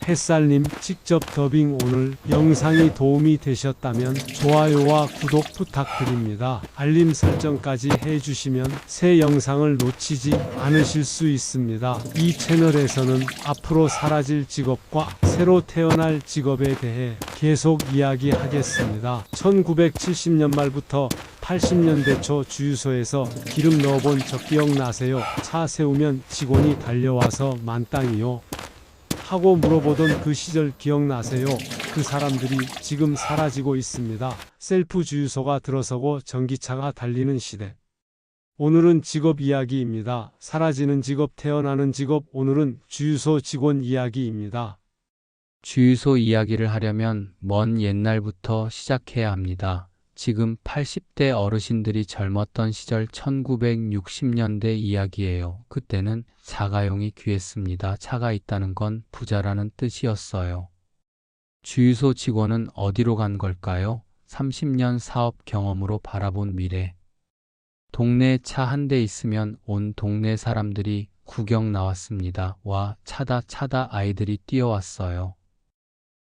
햇살님 직접 더빙 오늘 영상이 도움이 되셨다면 좋아요와 구독 부탁드립니다. 알림 설정까지 해주시면 새 영상을 놓치지 않으실 수 있습니다. 이 채널에서는 앞으로 사라질 직업과 새로 태어날 직업에 대해 계속 이야기하겠습니다. 1970년 말부터 80년대 초 주유소에서 기름 넣어본 적 기억나세요? 차 세우면 직원이 달려와서 만땅이요? 하고 물어보던 그 시절 기억나세요? 그 사람들이 지금 사라지고 있습니다. 셀프 주유소가 들어서고 전기차가 달리는 시대. 오늘은 직업 이야기입니다. 사라지는 직업, 태어나는 직업. 오늘은 주유소 직원 이야기입니다. 주유소 이야기를 하려면 먼 옛날부터 시작해야 합니다. 지금 80대 어르신들이 젊었던 시절 1960년대 이야기예요. 그때는 자가용이 귀했습니다. 차가 있다는 건 부자라는 뜻이었어요. 주유소 직원은 어디로 간 걸까요? 30년 사업 경험으로 바라본 미래. 동네에 차 한 대 있으면 온 동네 사람들이 구경 나왔습니다. 와, 차다 차다 아이들이 뛰어왔어요.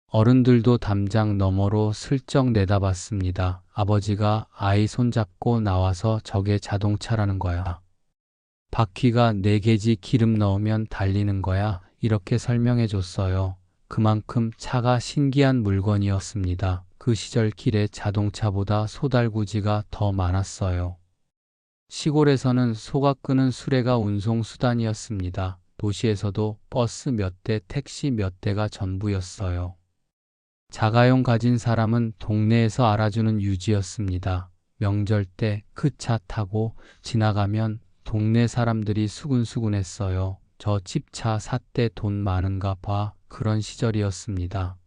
어른들도 담장 너머로 슬쩍 내다봤습니다. 아버지가 아이 손잡고 나와서 저게 자동차라는 거야. 바퀴가 4개지 기름 넣으면 달리는 거야. 이렇게 설명해 줬어요. 그만큼 차가 신기한 물건이었습니다. 그 시절 길에 자동차보다 소달구지가 더 많았어요. 시골에서는 소가 끄는 수레가 운송수단이었습니다. 도시에서도 버스 몇 대, 택시 몇 대가 전부였어요. 자가용 가진 사람은 동네에서 알아주는 유지였습니다. 명절 때 그 차 타고 지나가면 동네 사람들이 수군수군했어요. 저 집 차 샀대, 돈 많은가 봐. 그런 시절이었습니다.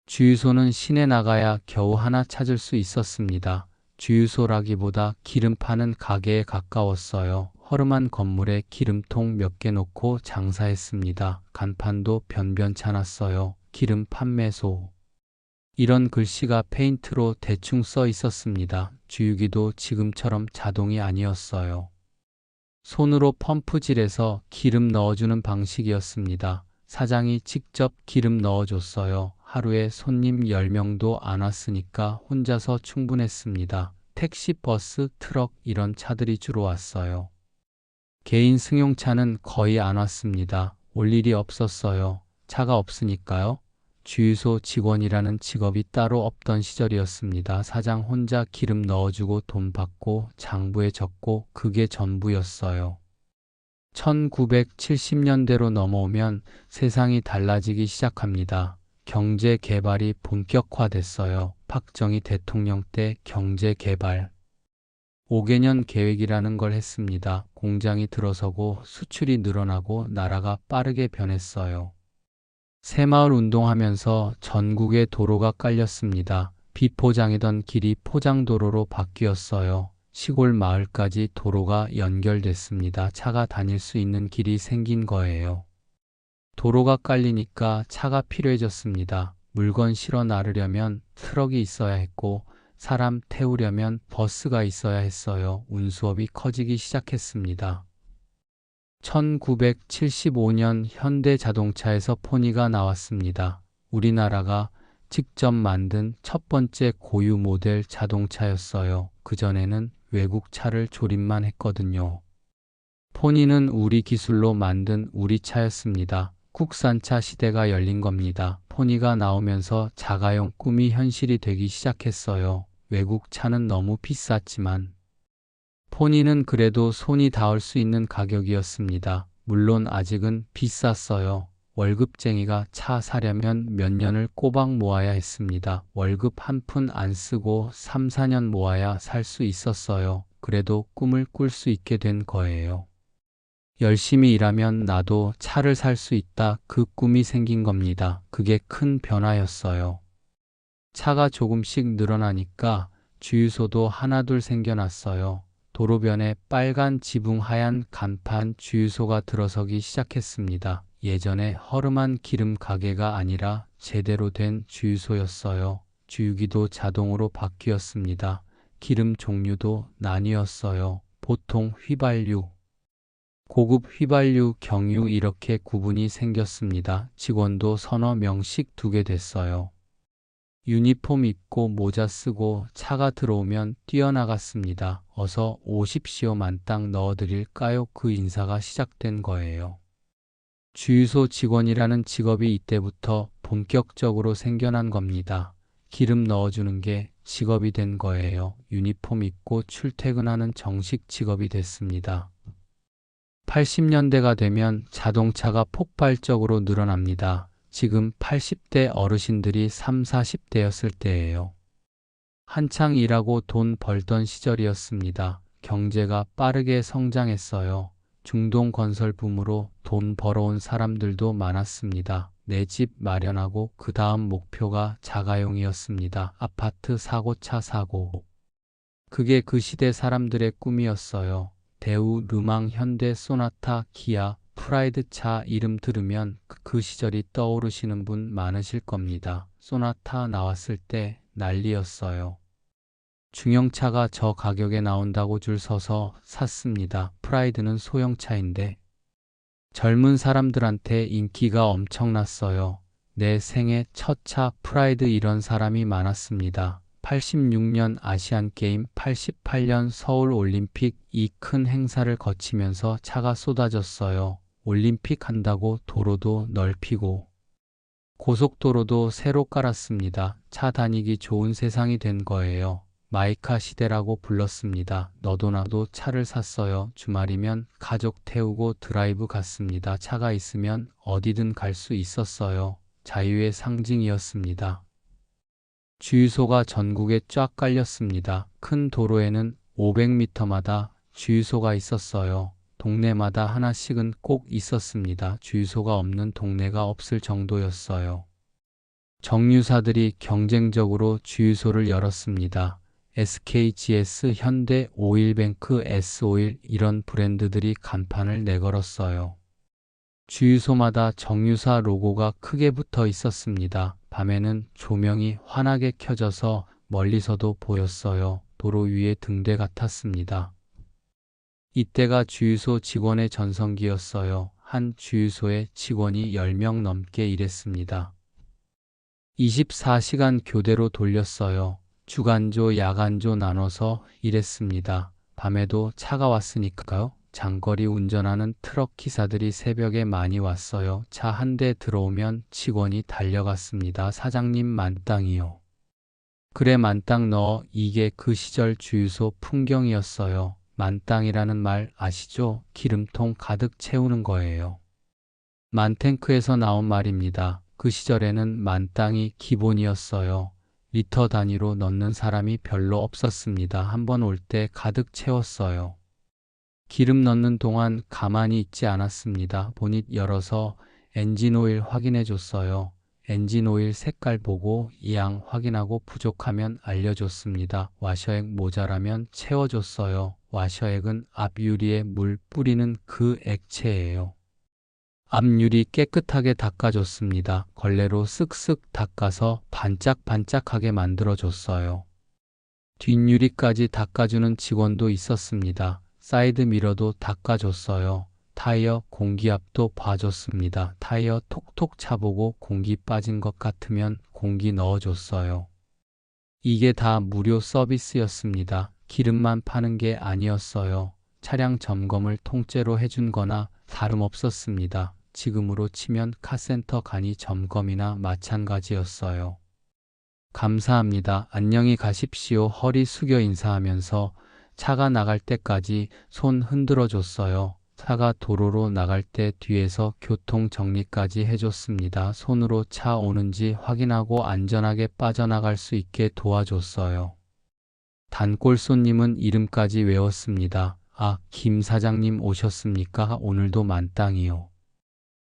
주유소는 시내 나가야 겨우 하나 찾을 수 있었습니다. 주유소라기보다 기름 파는 가게에 가까웠어요. 허름한 건물에 기름통 몇 개 놓고 장사했습니다. 간판도 변변찮았어요. 기름 판매소. 이런 글씨가 페인트로 대충 써 있었습니다. 주유기도 지금처럼 자동이 아니었어요. 손으로 펌프질해서 기름 넣어주는 방식이었습니다. 사장이 직접 기름 넣어줬어요. 하루에 손님 10명도 안 왔으니까 혼자서 충분했습니다. 택시, 버스, 트럭 이런 차들이 주로 왔어요. 개인 승용차는 거의 안 왔습니다. 올 일이 없었어요. 차가 없으니까요. 주유소 직원이라는 직업이 따로 없던 시절이었습니다. 사장 혼자 기름 넣어주고 돈 받고 장부에 적고 그게 전부였어요. 1970년대로 넘어오면 세상이 달라지기 시작합니다. 경제 개발이 본격화됐어요. 박정희 대통령 때 경제 개발 5개년 계획이라는 걸 했습니다. 공장이 들어서고 수출이 늘어나고 나라가 빠르게 변했어요. 새마을 운동하면서 전국에 도로가 깔렸습니다. 비포장이던 길이 포장도로로 바뀌었어요. 시골 마을까지 도로가 연결됐습니다. 차가 다닐 수 있는 길이 생긴 거예요. 도로가 깔리니까 차가 필요해졌습니다. 물건 실어 나르려면 트럭이 있어야 했고 사람 태우려면 버스가 있어야 했어요. 운수업이 커지기 시작했습니다. 1975년 현대자동차에서 포니가 나왔습니다. 우리나라가 직접 만든 첫 번째 고유 모델 자동차였어요. 그전에는 외국 차를 조립만 했거든요. 포니는 우리 기술로 만든 우리 차였습니다. 국산차 시대가 열린 겁니다. 포니가 나오면서 자가용 꿈이 현실이 되기 시작했어요. 외국 차는 너무 비쌌지만 포니는 그래도 손이 닿을 수 있는 가격이었습니다. 물론 아직은 비쌌어요. 월급쟁이가 차 사려면 몇 년을 꼬박 모아야 했습니다. 월급 한 푼 안 쓰고 3, 4년 모아야 살 수 있었어요. 그래도 꿈을 꿀 수 있게 된 거예요. 열심히 일하면 나도 차를 살 수 있다. 그 꿈이 생긴 겁니다. 그게 큰 변화였어요. 차가 조금씩 늘어나니까 주유소도 하나둘 생겨났어요. 도로변에 빨간 지붕 하얀 간판 주유소가 들어서기 시작했습니다. 예전에 허름한 기름 가게가 아니라 제대로 된 주유소였어요. 주유기도 자동으로 바뀌었습니다. 기름 종류도 나뉘었어요. 보통 휘발유, 고급 휘발유, 경유 이렇게 구분이 생겼습니다. 직원도 서너 명씩 두게 됐어요. 유니폼 입고 모자 쓰고 차가 들어오면 뛰어나갔습니다. 어서 오십시오. 만땅 넣어드릴까요? 그 인사가 시작된 거예요. 주유소 직원이라는 직업이 이때부터 본격적으로 생겨난 겁니다. 기름 넣어주는 게 직업이 된 거예요. 유니폼 입고 출퇴근하는 정식 직업이 됐습니다. 80년대가 되면 자동차가 폭발적으로 늘어납니다. 지금 80대 어르신들이 3, 40대였을 때예요. 한창 일하고 돈 벌던 시절이었습니다. 경제가 빠르게 성장했어요. 중동 건설 붐으로 돈 벌어온 사람들도 많았습니다. 내 집 마련하고 그 다음 목표가 자가용이었습니다. 아파트 사고, 차 사고. 그게 그 시대 사람들의 꿈이었어요. 대우, 르망, 현대, 소나타, 기아, 프라이드 차 이름 들으면 그 시절이 떠오르시는 분 많으실 겁니다. 소나타 나왔을 때 난리였어요. 중형차가 저 가격에 나온다고 줄 서서 샀습니다. 프라이드는 소형차인데 젊은 사람들한테 인기가 엄청났어요. 내 생애 첫 차 프라이드 이런 사람이 많았습니다. 86년 아시안게임, 88년 서울올림픽 이 큰 행사를 거치면서 차가 쏟아졌어요. 올림픽 한다고 도로도 넓히고 고속도로도 새로 깔았습니다. 차 다니기 좋은 세상이 된 거예요. 마이카 시대라고 불렀습니다. 너도 나도 차를 샀어요. 주말이면 가족 태우고 드라이브 갔습니다. 차가 있으면 어디든 갈 수 있었어요. 자유의 상징이었습니다. 주유소가 전국에 쫙 깔렸습니다. 큰 도로에는 500m마다 주유소가 있었어요. 동네마다 하나씩은 꼭 있었습니다. 주유소가 없는 동네가 없을 정도였어요. 정유사들이 경쟁적으로 주유소를 열었습니다. SKGS, 현대, 오일뱅크, S오일 이런 브랜드들이 간판을 내걸었어요. 주유소마다 정유사 로고가 크게 붙어 있었습니다. 밤에는 조명이 환하게 켜져서 멀리서도 보였어요. 도로 위의 등대 같았습니다. 이때가 주유소 직원의 전성기였어요. 한 주유소에 직원이 10명 넘게 일했습니다. 24시간 교대로 돌렸어요. 주간조, 야간조 나눠서 일했습니다. 밤에도 차가 왔으니까요. 장거리 운전하는 트럭 기사들이 새벽에 많이 왔어요. 차 한 대 들어오면 직원이 달려갔습니다. 사장님 만땅이요. 그래 만땅 넣어. 이게 그 시절 주유소 풍경이었어요. 만땅이라는 말 아시죠? 기름통 가득 채우는 거예요. 만탱크에서 나온 말입니다. 그 시절에는 만땅이 기본이었어요. 리터 단위로 넣는 사람이 별로 없었습니다. 한 번 올 때 가득 채웠어요. 기름 넣는 동안 가만히 있지 않았습니다. 보닛 열어서 엔진오일 확인해 줬어요. 엔진오일 색깔 보고 양 확인하고 부족하면 알려줬습니다. 와셔액 모자라면 채워줬어요. 와셔액은 앞유리에 물 뿌리는 그 액체예요. 앞유리 깨끗하게 닦아줬습니다. 걸레로 쓱쓱 닦아서 반짝반짝하게 만들어줬어요. 뒷유리까지 닦아주는 직원도 있었습니다. 사이드 미러도 닦아줬어요. 타이어 공기압도 봐줬습니다. 타이어 톡톡 차보고 공기 빠진 것 같으면 공기 넣어줬어요. 이게 다 무료 서비스였습니다. 기름만 파는 게 아니었어요. 차량 점검을 통째로 해준 거나 다름없었습니다. 지금으로 치면 카센터 간이 점검이나 마찬가지였어요. 감사합니다. 안녕히 가십시오. 허리 숙여 인사하면서 차가 나갈 때까지 손 흔들어 줬어요. 차가 도로로 나갈 때 뒤에서 교통 정리까지 해줬습니다. 손으로 차 오는지 확인하고 안전하게 빠져나갈 수 있게 도와줬어요. 단골 손님은 이름까지 외웠습니다. 아, 김 사장님 오셨습니까? 오늘도 만땅이요.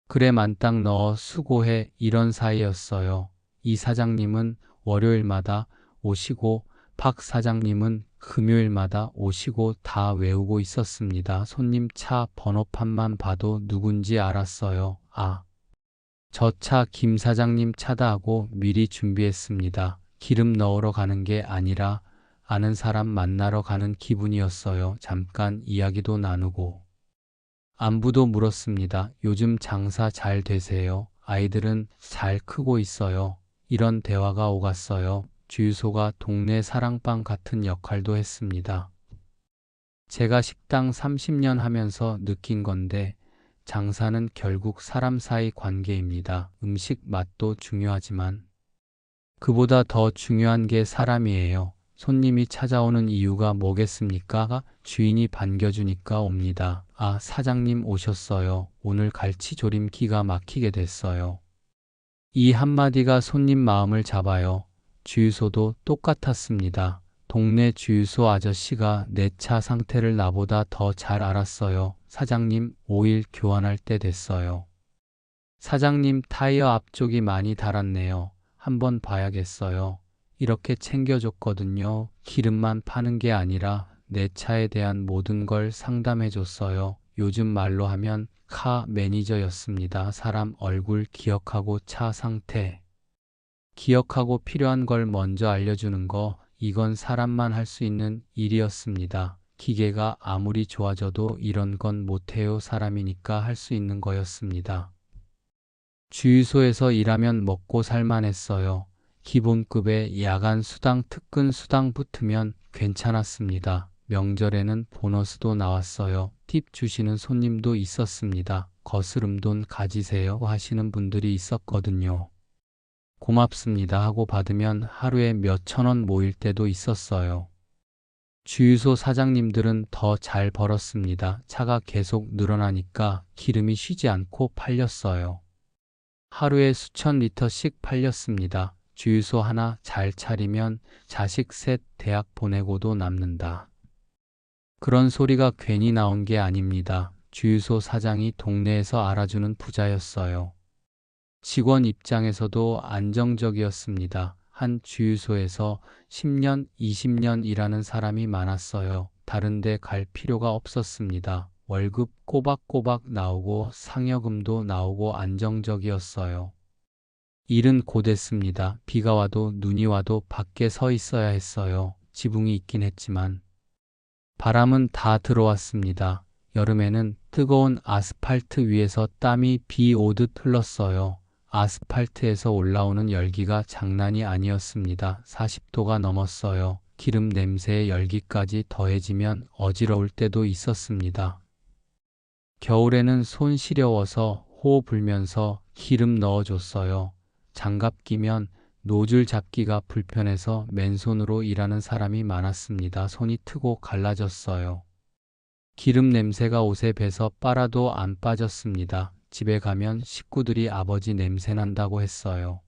그래 만땅 넣어 수고해. 이런 사이였어요. 이 사장님은 월요일마다 오시고 박 사장님은 금요일마다 오시고 다 외우고 있었습니다. 손님 차 번호판만 봐도 누군지 알았어요. 아, 저 차 김 사장님 차다 하고 미리 준비했습니다. 기름 넣으러 가는 게 아니라 아는 사람 만나러 가는 기분이었어요. 잠깐 이야기도 나누고. 안부도 물었습니다. 요즘 장사 잘 되세요? 아이들은 잘 크고 있어요. 이런 대화가 오갔어요. 주유소가 동네 사랑방 같은 역할도 했습니다. 제가 식당 30년 하면서 느낀 건데 장사는 결국 사람 사이 관계입니다. 음식 맛도 중요하지만 그보다 더 중요한 게 사람이에요. 손님이 찾아오는 이유가 뭐겠습니까? 주인이 반겨주니까 옵니다. 아, 사장님 오셨어요. 오늘 갈치조림 기가 막히게 됐어요. 이 한마디가 손님 마음을 잡아요. 주유소도 똑같았습니다. 동네 주유소 아저씨가 내 차 상태를 나보다 더 잘 알았어요. 사장님, 오일 교환할 때 됐어요. 사장님, 타이어 앞쪽이 많이 닳았네요. 한번 봐야겠어요. 이렇게 챙겨줬거든요. 기름만 파는 게 아니라 내 차에 대한 모든 걸 상담해줬어요. 요즘 말로 하면 카 매니저였습니다. 사람 얼굴 기억하고 차 상태 기억하고 필요한 걸 먼저 알려주는 거, 이건 사람만 할 수 있는 일이었습니다. 기계가 아무리 좋아져도 이런 건 못해요. 사람이니까 할 수 있는 거였습니다. 주유소에서 일하면 먹고 살만했어요. 기본급에 야간 수당, 특근 수당 붙으면 괜찮았습니다. 명절에는 보너스도 나왔어요. 팁 주시는 손님도 있었습니다. 거스름 돈 가지세요 하시는 분들이 있었거든요. 고맙습니다 하고 받으면 하루에 몇천 원 모일 때도 있었어요. 주유소 사장님들은 더 잘 벌었습니다. 차가 계속 늘어나니까 기름이 쉬지 않고 팔렸어요. 하루에 수천 리터씩 팔렸습니다. 주유소 하나 잘 차리면 자식 셋 대학 보내고도 남는다. 그런 소리가 괜히 나온 게 아닙니다. 주유소 사장이 동네에서 알아주는 부자였어요. 직원 입장에서도 안정적이었습니다. 한 주유소에서 10년, 20년 일하는 사람이 많았어요. 다른 데 갈 필요가 없었습니다. 월급 꼬박꼬박 나오고 상여금도 나오고 안정적이었어요. 일은 곧했습니다. 비가 와도 눈이 와도 밖에 서 있어야 했어요. 지붕이 있긴 했지만 바람은 다 들어왔습니다. 여름에는 뜨거운 아스팔트 위에서 땀이 비 오듯 흘렀어요. 아스팔트에서 올라오는 열기가 장난이 아니었습니다. 40도가 넘었어요. 기름 냄새에 열기까지 더해지면 어지러울 때도 있었습니다. 겨울에는 손 시려워서 호 불면서 기름 넣어줬어요. 장갑 끼면 노즐 잡기가 불편해서 맨손으로 일하는 사람이 많았습니다. 손이 트고 갈라졌어요. 기름 냄새가 옷에 배서 빨아도 안 빠졌습니다. 집에 가면 식구들이 아버지 냄새 난다고 했어요.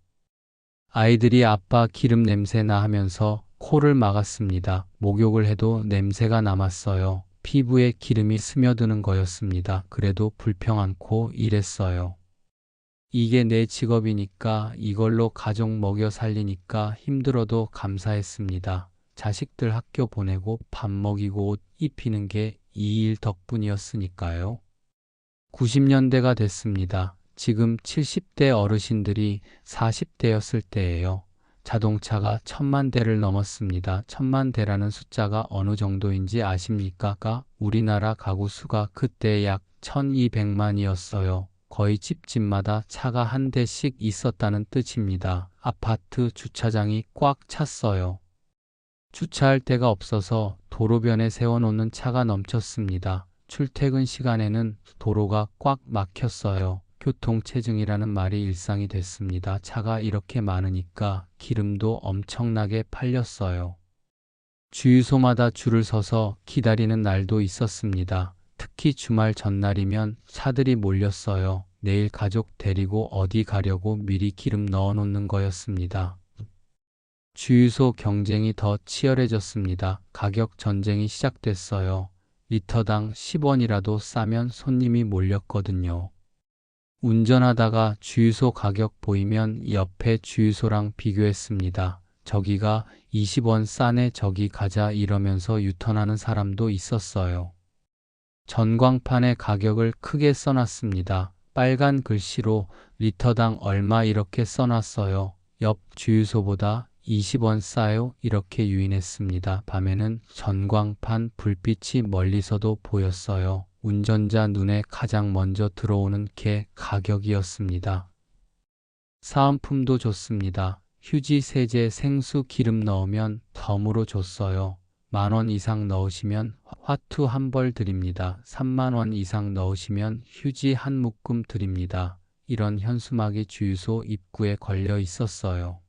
아이들이 아빠 기름 냄새나 하면서 코를 막았습니다. 목욕을 해도 냄새가 남았어요. 피부에 기름이 스며드는 거였습니다. 그래도 불평 않고 일했어요. 이게 내 직업이니까, 이걸로 가족 먹여 살리니까 힘들어도 감사했습니다. 자식들 학교 보내고 밥 먹이고 옷 입히는 게 이 일 덕분이었으니까요. 90년대가 됐습니다. 지금 70대 어르신들이 40대였을 때예요. 자동차가 1000만 대를 넘었습니다. 1000만 대라는 숫자가 어느 정도인지 아십니까? 우리나라 가구 수가 그때 약 1200만이었어요. 거의 집집마다 차가 한 대씩 있었다는 뜻입니다. 아파트 주차장이 꽉 찼어요. 주차할 데가 없어서 도로변에 세워놓는 차가 넘쳤습니다. 출퇴근 시간에는 도로가 꽉 막혔어요. 교통체증이라는 말이 일상이 됐습니다. 차가 이렇게 많으니까 기름도 엄청나게 팔렸어요. 주유소마다 줄을 서서 기다리는 날도 있었습니다. 특히 주말 전날이면 차들이 몰렸어요. 내일 가족 데리고 어디 가려고 미리 기름 넣어놓는 거였습니다. 주유소 경쟁이 더 치열해졌습니다. 가격 전쟁이 시작됐어요. 리터당 10원이라도 싸면 손님이 몰렸거든요. 운전하다가 주유소 가격 보이면 옆에 주유소랑 비교했습니다. 저기가 20원 싸네, 저기 가자 이러면서 유턴하는 사람도 있었어요. 전광판에 가격을 크게 써놨습니다. 빨간 글씨로 리터당 얼마 이렇게 써놨어요. 옆 주유소보다 20원 싸요 이렇게 유인했습니다. 밤에는 전광판 불빛이 멀리서도 보였어요. 운전자 눈에 가장 먼저 들어오는 게 가격이었습니다. 사은품도 좋습니다. 휴지, 세제, 생수, 기름 넣으면 덤으로 줬어요. 10,000원 이상 넣으시면 화투 한 벌 드립니다. 30,000원 이상 넣으시면 휴지 한 묶음 드립니다. 이런 현수막이 주유소 입구에 걸려 있었어요.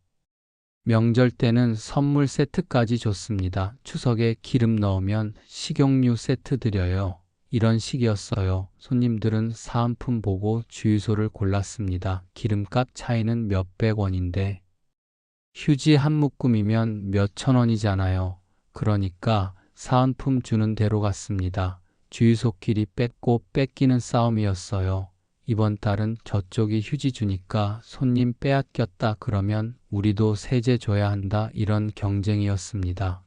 명절 때는 선물 세트까지 줬습니다. 추석에 기름 넣으면 식용유 세트 드려요. 이런 식이었어요. 손님들은 사은품 보고 주유소를 골랐습니다. 기름값 차이는 몇백 원인데 휴지 한 묶음이면 몇천 원이잖아요. 그러니까 사은품 주는 대로 갔습니다. 주유소끼리 뺏고 뺏기는 싸움이었어요. 이번 달은 저쪽이 휴지 주니까 손님 빼앗겼다 그러면 우리도 세제 줘야 한다, 이런 경쟁이었습니다.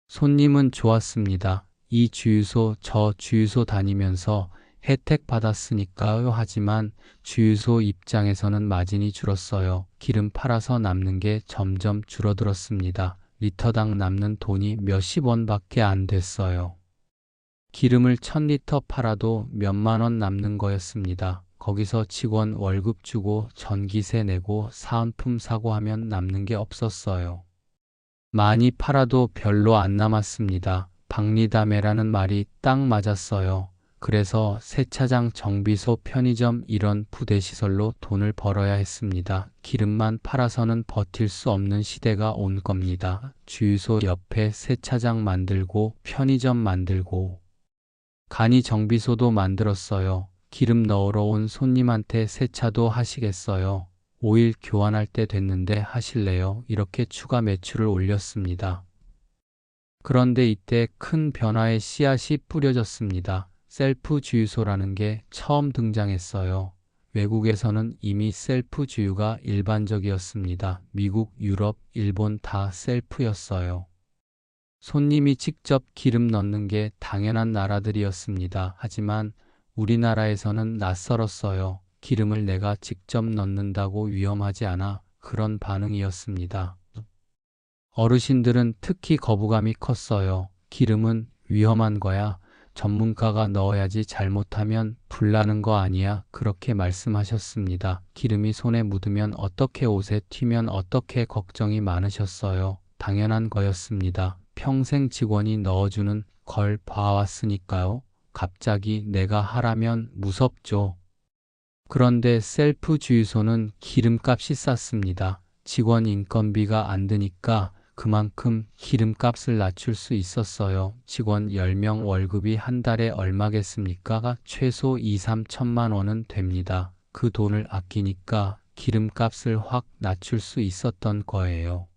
손님은 좋았습니다. 이 주유소 저 주유소 다니면서 혜택 받았으니까요. 하지만 주유소 입장에서는 마진이 줄었어요. 기름 팔아서 남는 게 점점 줄어들었습니다. 리터당 남는 돈이 몇십 원밖에 안 됐어요. 기름을 1000리터 팔아도 몇만 원 남는 거였습니다. 거기서 직원 월급 주고 전기세 내고 사은품 사고 하면 남는 게 없었어요. 많이 팔아도 별로 안 남았습니다. 박리다매라는 말이 딱 맞았어요. 그래서 세차장, 정비소, 편의점 이런 부대시설로 돈을 벌어야 했습니다. 기름만 팔아서는 버틸 수 없는 시대가 온 겁니다. 주유소 옆에 세차장 만들고 편의점 만들고 간이 정비소도 만들었어요. 기름 넣으러 온 손님한테 세차도 하시겠어요? 오일 교환할 때 됐는데 하실래요? 이렇게 추가 매출을 올렸습니다. 그런데 이때 큰 변화의 씨앗이 뿌려졌습니다. 셀프 주유소라는 게 처음 등장했어요. 외국에서는 이미 셀프 주유가 일반적이었습니다. 미국, 유럽, 일본 다 셀프였어요. 손님이 직접 기름 넣는 게 당연한 나라들이었습니다. 하지만 우리나라에서는 낯설었어요. 기름을 내가 직접 넣는다고 위험하지 않아? 그런 반응이었습니다. 어르신들은 특히 거부감이 컸어요. 기름은 위험한 거야. 전문가가 넣어야지, 잘못하면 불 나는 거 아니야? 그렇게 말씀하셨습니다. 기름이 손에 묻으면 어떻게, 옷에 튀면 어떻게, 걱정이 많으셨어요. 당연한 거였습니다. 평생 직원이 넣어주는 걸 봐왔으니까요. 갑자기 내가 하라면 무섭죠. 그런데 셀프 주유소는 기름값이 쌌습니다. 직원 인건비가 안 드니까 그만큼 기름값을 낮출 수 있었어요. 직원 10명 월급이 한 달에 얼마겠습니까? 최소 2, 3천만 원은 됩니다. 그 돈을 아끼니까 기름값을 확 낮출 수 있었던 거예요.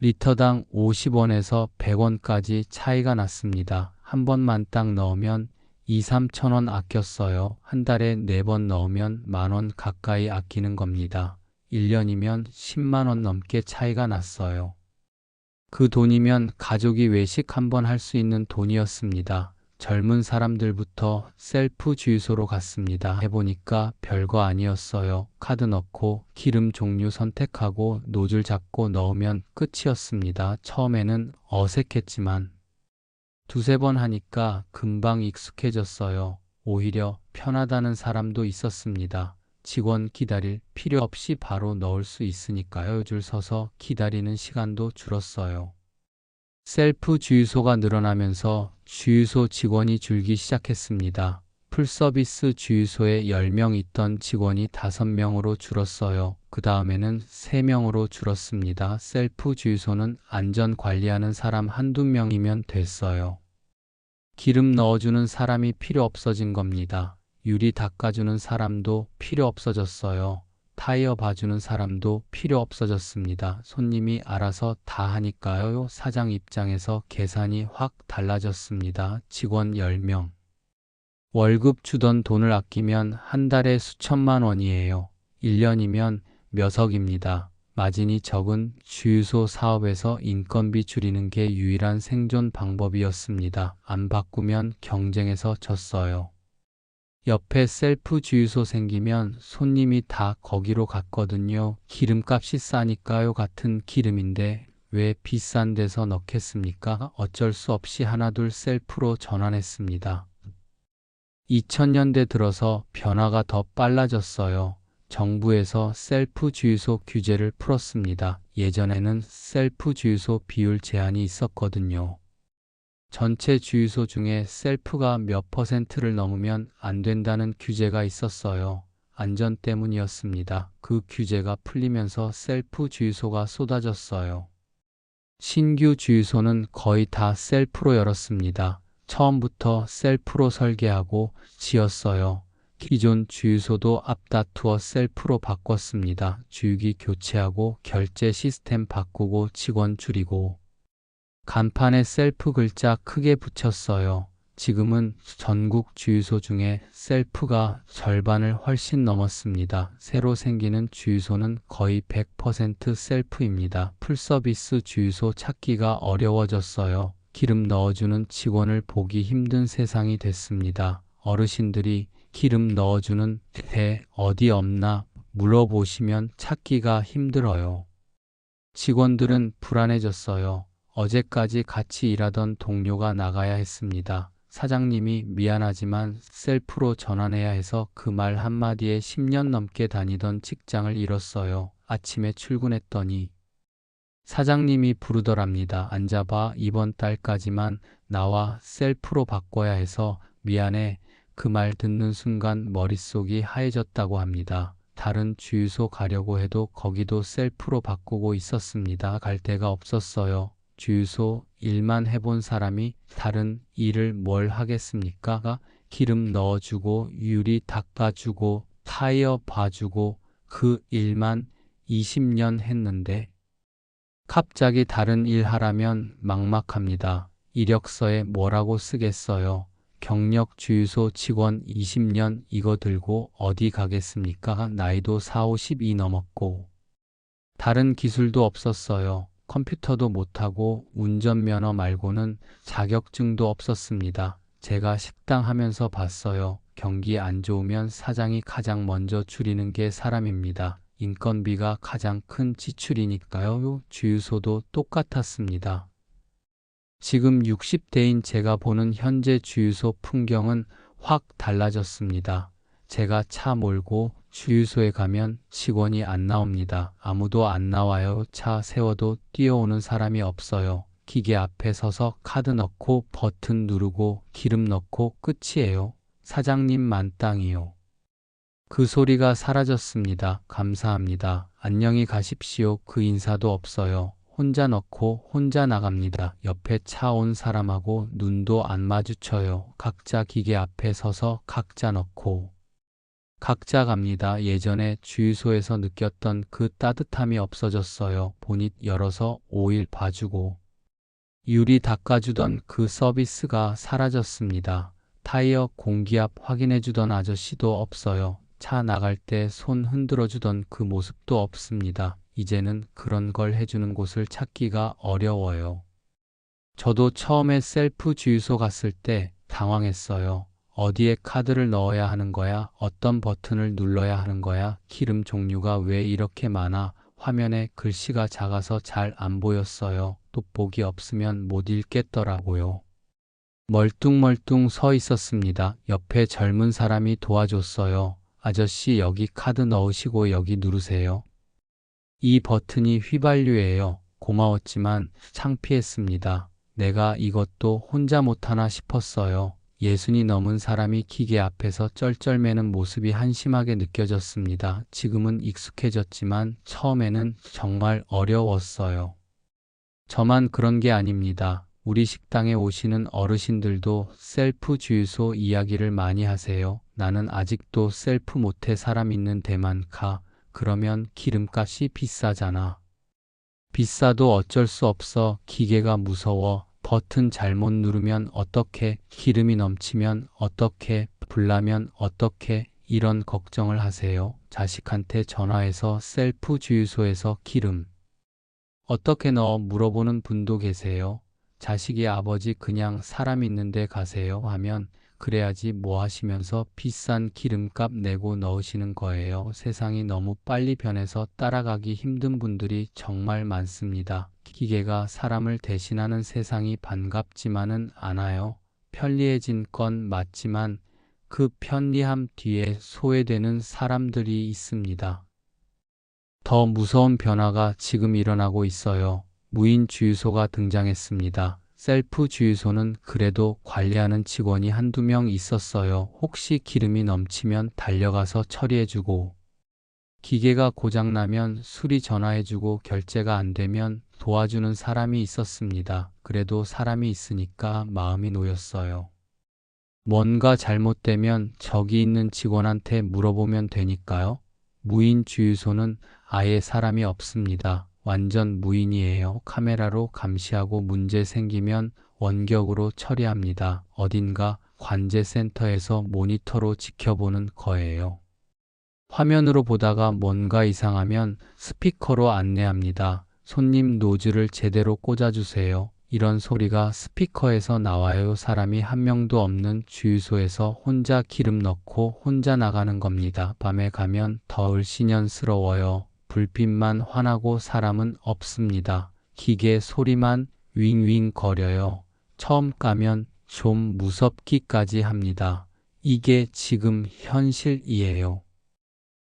리터당 50원에서 100원까지 차이가 났습니다. 한 번만 딱 넣으면 2, 3천 원 아꼈어요. 한 달에 4번 넣으면 10,000원 가까이 아끼는 겁니다. 1년이면 10만 원 넘게 차이가 났어요. 그 돈이면 가족이 외식 한번 할 수 있는 돈이었습니다. 젊은 사람들부터 셀프 주유소로 갔습니다. 해보니까 별거 아니었어요. 카드 넣고 기름 종류 선택하고 노즐 잡고 넣으면 끝이었습니다. 처음에는 어색했지만 두세 번 하니까 금방 익숙해졌어요. 오히려 편하다는 사람도 있었습니다. 직원 기다릴 필요 없이 바로 넣을 수 있으니까요. 줄 서서 기다리는 시간도 줄었어요. 셀프 주유소가 늘어나면서 주유소 직원이 줄기 시작했습니다. 풀서비스 주유소에 10명 있던 직원이 5명으로 줄었어요. 그 다음에는 3명으로 줄었습니다. 셀프 주유소는 안전 관리하는 사람 한두 명이면 됐어요. 기름 넣어주는 사람이 필요 없어진 겁니다. 유리 닦아주는 사람도 필요 없어졌어요. 타이어 봐주는 사람도 필요 없어졌습니다. 손님이 알아서 다 하니까요. 사장 입장에서 계산이 확 달라졌습니다. 직원 10명. 월급 주던 돈을 아끼면 한 달에 수천만 원이에요. 1년이면 몇 억입니다. 마진이 적은 주유소 사업에서 인건비 줄이는 게 유일한 생존 방법이었습니다. 안 바꾸면 경쟁에서 졌어요. 옆에 셀프 주유소 생기면 손님이 다 거기로 갔거든요. 기름값이 싸니까요. 같은 기름인데 왜 비싼 데서 넣겠습니까? 어쩔 수 없이 하나둘 셀프로 전환했습니다. 2000년대 들어서 변화가 더 빨라졌어요. 정부에서 셀프 주유소 규제를 풀었습니다. 예전에는 셀프 주유소 비율 제한이 있었거든요. 전체 주유소 중에 셀프가 몇 퍼센트를 넘으면 안 된다는 규제가 있었어요. 안전 때문이었습니다. 그 규제가 풀리면서 셀프 주유소가 쏟아졌어요. 신규 주유소는 거의 다 셀프로 열었습니다. 처음부터 셀프로 설계하고 지었어요. 기존 주유소도 앞다투어 셀프로 바꿨습니다. 주유기 교체하고 결제 시스템 바꾸고 직원 줄이고 간판에 셀프 글자 크게 붙였어요. 지금은 전국 주유소 중에 셀프가 절반을 훨씬 넘었습니다. 새로 생기는 주유소는 거의 100% 셀프입니다. 풀서비스 주유소 찾기가 어려워졌어요. 기름 넣어주는 직원을 보기 힘든 세상이 됐습니다. 어르신들이 기름 넣어주는 데 어디 없나 물어보시면 찾기가 힘들어요. 직원들은 불안해졌어요. 어제까지 같이 일하던 동료가 나가야 했습니다. 사장님이 미안하지만 셀프로 전환해야 해서 그 말 한마디에 10년 넘게 다니던 직장을 잃었어요. 아침에 출근했더니 사장님이 부르더랍니다. 앉아봐. 이번 달까지만 나와 셀프로 바꿔야 해서 미안해. 그 말 듣는 순간 머릿속이 하얘졌다고 합니다. 다른 주유소 가려고 해도 거기도 셀프로 바꾸고 있었습니다. 갈 데가 없었어요. 주유소 일만 해본 사람이 다른 일을 뭘 하겠습니까? 기름 넣어주고 유리 닦아주고 타이어 봐주고 그 일만 20년 했는데 갑자기 다른 일 하라면 막막합니다. 이력서에 뭐라고 쓰겠어요? 경력 주유소 직원 20년 이거 들고 어디 가겠습니까? 나이도 40, 50이 넘었고 다른 기술도 없었어요. 컴퓨터도 못하고 운전면허 말고는 자격증도 없었습니다. 제가 식당 하면서 봤어요. 경기 안 좋으면 사장이 가장 먼저 줄이는 게 사람입니다. 인건비가 가장 큰 지출이니까요. 주유소도 똑같았습니다. 지금 60대인 제가 보는 현재 주유소 풍경은 확 달라졌습니다. 제가 차 몰고 주유소에 가면 직원이 안 나옵니다. 아무도 안 나와요. 차 세워도 뛰어오는 사람이 없어요. 기계 앞에 서서 카드 넣고 버튼 누르고 기름 넣고 끝이에요. 사장님 만땅이요. 그 소리가 사라졌습니다. 감사합니다. 안녕히 가십시오. 그 인사도 없어요. 혼자 넣고 혼자 나갑니다. 옆에 차 온 사람하고 눈도 안 마주쳐요. 각자 기계 앞에 서서 각자 넣고 각자 갑니다. 예전에 주유소에서 느꼈던 그 따뜻함이 없어졌어요. 보닛 열어서 오일 봐주고 유리 닦아주던 그 서비스가 사라졌습니다. 타이어 공기압 확인해주던 아저씨도 없어요. 차 나갈 때 손 흔들어주던 그 모습도 없습니다. 이제는 그런 걸 해주는 곳을 찾기가 어려워요. 저도 처음에 셀프 주유소 갔을 때 당황했어요. 어디에 카드를 넣어야 하는 거야? 어떤 버튼을 눌러야 하는 거야? 기름 종류가 왜 이렇게 많아? 화면에 글씨가 작아서 잘 안 보였어요. 돋보기 없으면 못 읽겠더라고요. 멀뚱멀뚱 서 있었습니다. 옆에 젊은 사람이 도와줬어요. 아저씨 여기 카드 넣으시고 여기 누르세요. 이 버튼이 휘발유예요. 고마웠지만 창피했습니다. 내가 이것도 혼자 못하나 싶었어요. 60이 넘은 사람이 기계 앞에서 쩔쩔매는 모습이 한심하게 느껴졌습니다. 지금은 익숙해졌지만 처음에는 정말 어려웠어요. 저만 그런 게 아닙니다. 우리 식당에 오시는 어르신들도 셀프 주유소 이야기를 많이 하세요. 나는 아직도 셀프 못해 사람 있는 데만 가. 그러면 기름값이 비싸잖아. 비싸도 어쩔 수 없어. 기계가 무서워. 버튼 잘못 누르면 어떻게, 기름이 넘치면 어떻게, 불나면 어떻게, 이런 걱정을 하세요. 자식한테 전화해서 셀프 주유소에서 기름 어떻게 넣어 물어보는 분도 계세요. 자식이 아버지 그냥 사람 있는데 가세요 하면 그래야지 뭐 하시면서 비싼 기름값 내고 넣으시는 거예요. 세상이 너무 빨리 변해서 따라가기 힘든 분들이 정말 많습니다. 기계가 사람을 대신하는 세상이 반갑지만은 않아요. 편리해진 건 맞지만 그 편리함 뒤에 소외되는 사람들이 있습니다. 더 무서운 변화가 지금 일어나고 있어요. 무인 주유소가 등장했습니다. 셀프 주유소는 그래도 관리하는 직원이 한두 명 있었어요. 혹시 기름이 넘치면 달려가서 처리해주고, 기계가 고장나면 수리 전화해주고, 결제가 안 되면 도와주는 사람이 있었습니다. 그래도 사람이 있으니까 마음이 놓였어요. 뭔가 잘못되면 저기 있는 직원한테 물어보면 되니까요. 무인 주유소는 아예 사람이 없습니다. 완전 무인이에요. 카메라로 감시하고 문제 생기면 원격으로 처리합니다. 어딘가 관제센터에서 모니터로 지켜보는 거예요. 화면으로 보다가 뭔가 이상하면 스피커로 안내합니다. 손님 노즐을 제대로 꽂아주세요. 이런 소리가 스피커에서 나와요. 사람이 한 명도 없는 주유소에서 혼자 기름 넣고 혼자 나가는 겁니다. 밤에 가면 더 을씨년스러워요. 불빛만 환하고 사람은 없습니다. 기계 소리만 윙윙 거려요. 처음 가면 좀 무섭기까지 합니다. 이게 지금 현실이에요.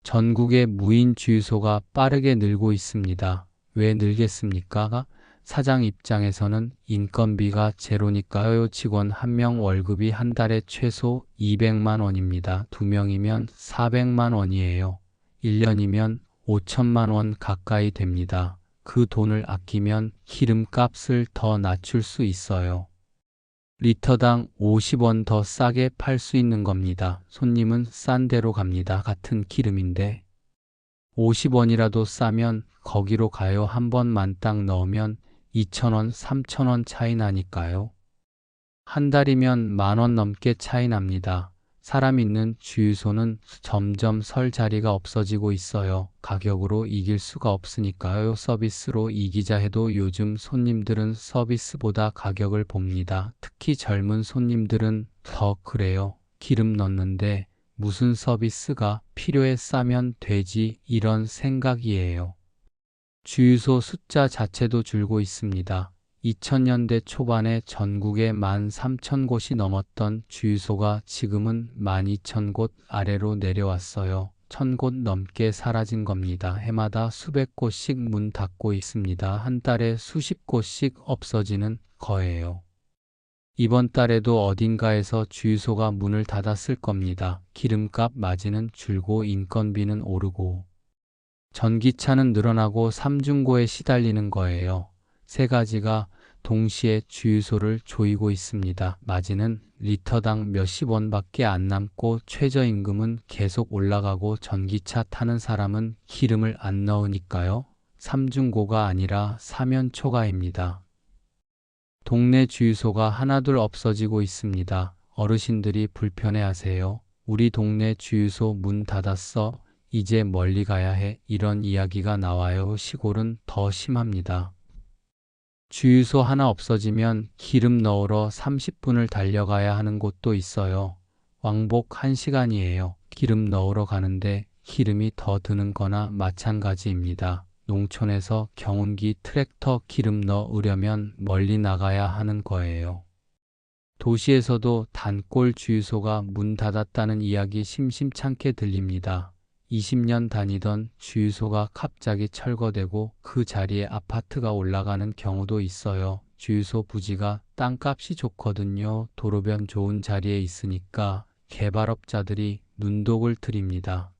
전국의 무인 주유소가 빠르게 늘고 있습니다. 왜 늘겠습니까? 사장 입장에서는 인건비가 제로니까요. 직원 한 명 월급이 한 달에 최소 200만 원입니다. 2명이면 400만 원이에요. 1년이면 5천만 원 가까이 됩니다. 그 돈을 아끼면 기름값을 더 낮출 수 있어요. 리터당 50원 더 싸게 팔 수 있는 겁니다. 손님은 싼 데로 갑니다. 같은 기름인데 50원이라도 싸면 거기로 가요. 한 번 만땅 넣으면 2,000원, 3,000원 차이 나니까요. 한 달이면 10,000원 넘게 차이 납니다. 사람 있는 주유소는 점점 설 자리가 없어지고 있어요. 가격으로 이길 수가 없으니까요. 서비스로 이기자 해도 요즘 손님들은 서비스보다 가격을 봅니다. 특히 젊은 손님들은 더 그래요. 기름 넣는데 무슨 서비스가 필요해, 싸면 되지, 이런 생각이에요. 주유소 숫자 자체도 줄고 있습니다. 2000년대 초반에 전국에 13,000곳이 넘었던 주유소가 지금은 12,000곳 아래로 내려왔어요. 1,000곳 넘게 사라진 겁니다. 해마다 수백 곳씩 문 닫고 있습니다. 한 달에 수십 곳씩 없어지는 거예요. 이번 달에도 어딘가에서 주유소가 문을 닫았을 겁니다. 기름값 마진은 줄고 인건비는 오르고 전기차는 늘어나고 삼중고에 시달리는 거예요. 세 가지가 동시에 주유소를 조이고 있습니다. 마진은 리터당 몇십 원밖에 안 남고 최저임금은 계속 올라가고 전기차 타는 사람은 기름을 안 넣으니까요. 삼중고가 아니라 사면초가입니다. 동네 주유소가 하나둘 없어지고 있습니다. 어르신들이 불편해하세요. 우리 동네 주유소 문 닫았어. 이제 멀리 가야 해. 이런 이야기가 나와요. 시골은 더 심합니다. 주유소 하나 없어지면 기름 넣으러 30분을 달려가야 하는 곳도 있어요. 왕복 1시간이에요. 기름 넣으러 가는데 기름이 더 드는 거나 마찬가지입니다. 농촌에서 경운기 트랙터 기름 넣으려면 멀리 나가야 하는 거예요. 도시에서도 단골 주유소가 문 닫았다는 이야기 심심찮게 들립니다. 20년 다니던 주유소가 갑자기 철거되고 그 자리에 아파트가 올라가는 경우도 있어요. 주유소 부지가 땅값이 좋거든요. 도로변 좋은 자리에 있으니까 개발업자들이 눈독을 들입니다.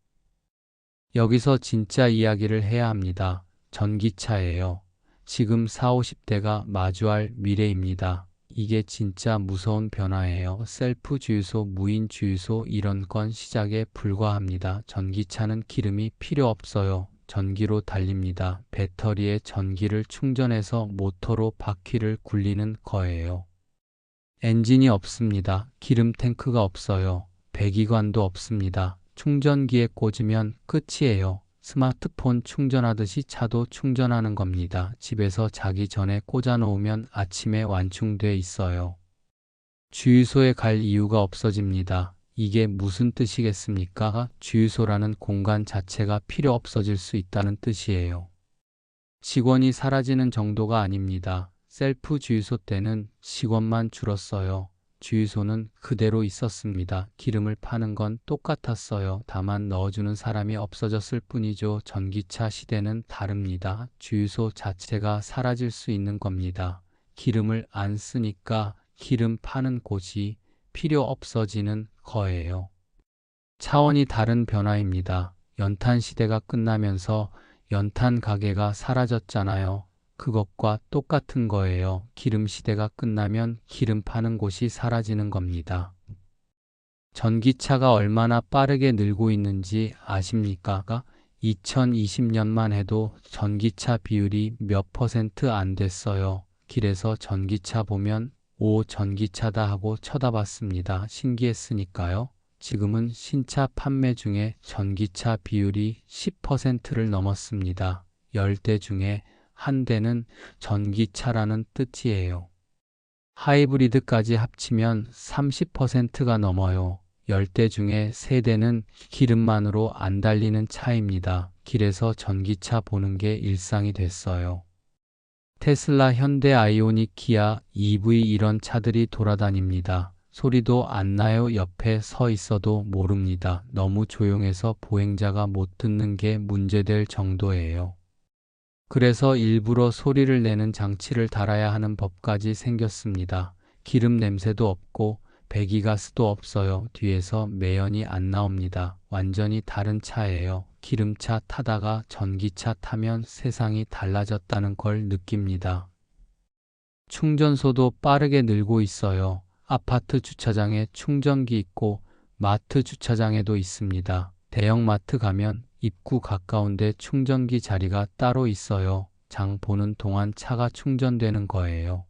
여기서 진짜 이야기를 해야 합니다. 전기차예요. 지금 40, 50대가 마주할 미래입니다. 이게 진짜 무서운 변화예요. 셀프 주유소, 무인 주유소 이런 건 시작에 불과합니다. 전기차는 기름이 필요 없어요. 전기로 달립니다. 배터리에 전기를 충전해서 모터로 바퀴를 굴리는 거예요. 엔진이 없습니다. 기름 탱크가 없어요. 배기관도 없습니다. 충전기에 꽂으면 끝이에요. 스마트폰 충전하듯이 차도 충전하는 겁니다. 집에서 자기 전에 꽂아 놓으면 아침에 완충돼 있어요. 주유소에 갈 이유가 없어집니다. 이게 무슨 뜻이겠습니까? 주유소라는 공간 자체가 필요 없어질 수 있다는 뜻이에요. 직원이 사라지는 정도가 아닙니다. 셀프 주유소 때는 직원만 줄었어요. 주유소는 그대로 있었습니다. 기름을 파는 건 똑같았어요. 다만 넣어주는 사람이 없어졌을 뿐이죠. 전기차 시대는 다릅니다. 주유소 자체가 사라질 수 있는 겁니다. 기름을 안 쓰니까 기름 파는 곳이 필요 없어지는 거예요. 차원이 다른 변화입니다. 연탄 시대가 끝나면서 연탄 가게가 사라졌잖아요. 그것과 똑같은 거예요. 기름 시대가 끝나면 기름 파는 곳이 사라지는 겁니다. 전기차가 얼마나 빠르게 늘고 있는지 아십니까? 2020년만 해도 전기차 비율이 몇 퍼센트 안 됐어요. 길에서 전기차 보면 오, 전기차다 하고 쳐다봤습니다. 신기했으니까요. 지금은 신차 판매 중에 전기차 비율이 10%를 넘었습니다. 10대 중에 한 대는 전기차라는 뜻이에요. 하이브리드까지 합치면 30%가 넘어요. 10대 중에 3대는 기름만으로 안 달리는 차입니다. 길에서 전기차 보는 게 일상이 됐어요. 테슬라, 현대, 아이오닉, 기아, EV 이런 차들이 돌아다닙니다. 소리도 안 나요. 옆에 서 있어도 모릅니다. 너무 조용해서 보행자가 못 듣는 게 문제될 정도예요. 그래서 일부러 소리를 내는 장치를 달아야 하는 법까지 생겼습니다. 기름 냄새도 없고 배기가스도 없어요. 뒤에서 매연이 안 나옵니다. 완전히 다른 차예요. 기름차 타다가 전기차 타면 세상이 달라졌다는 걸 느낍니다. 충전소도 빠르게 늘고 있어요. 아파트 주차장에 충전기 있고 마트 주차장에도 있습니다. 대형마트 가면 입구 가까운데 충전기 자리가 따로 있어요. 장 보는 동안 차가 충전되는 거예요.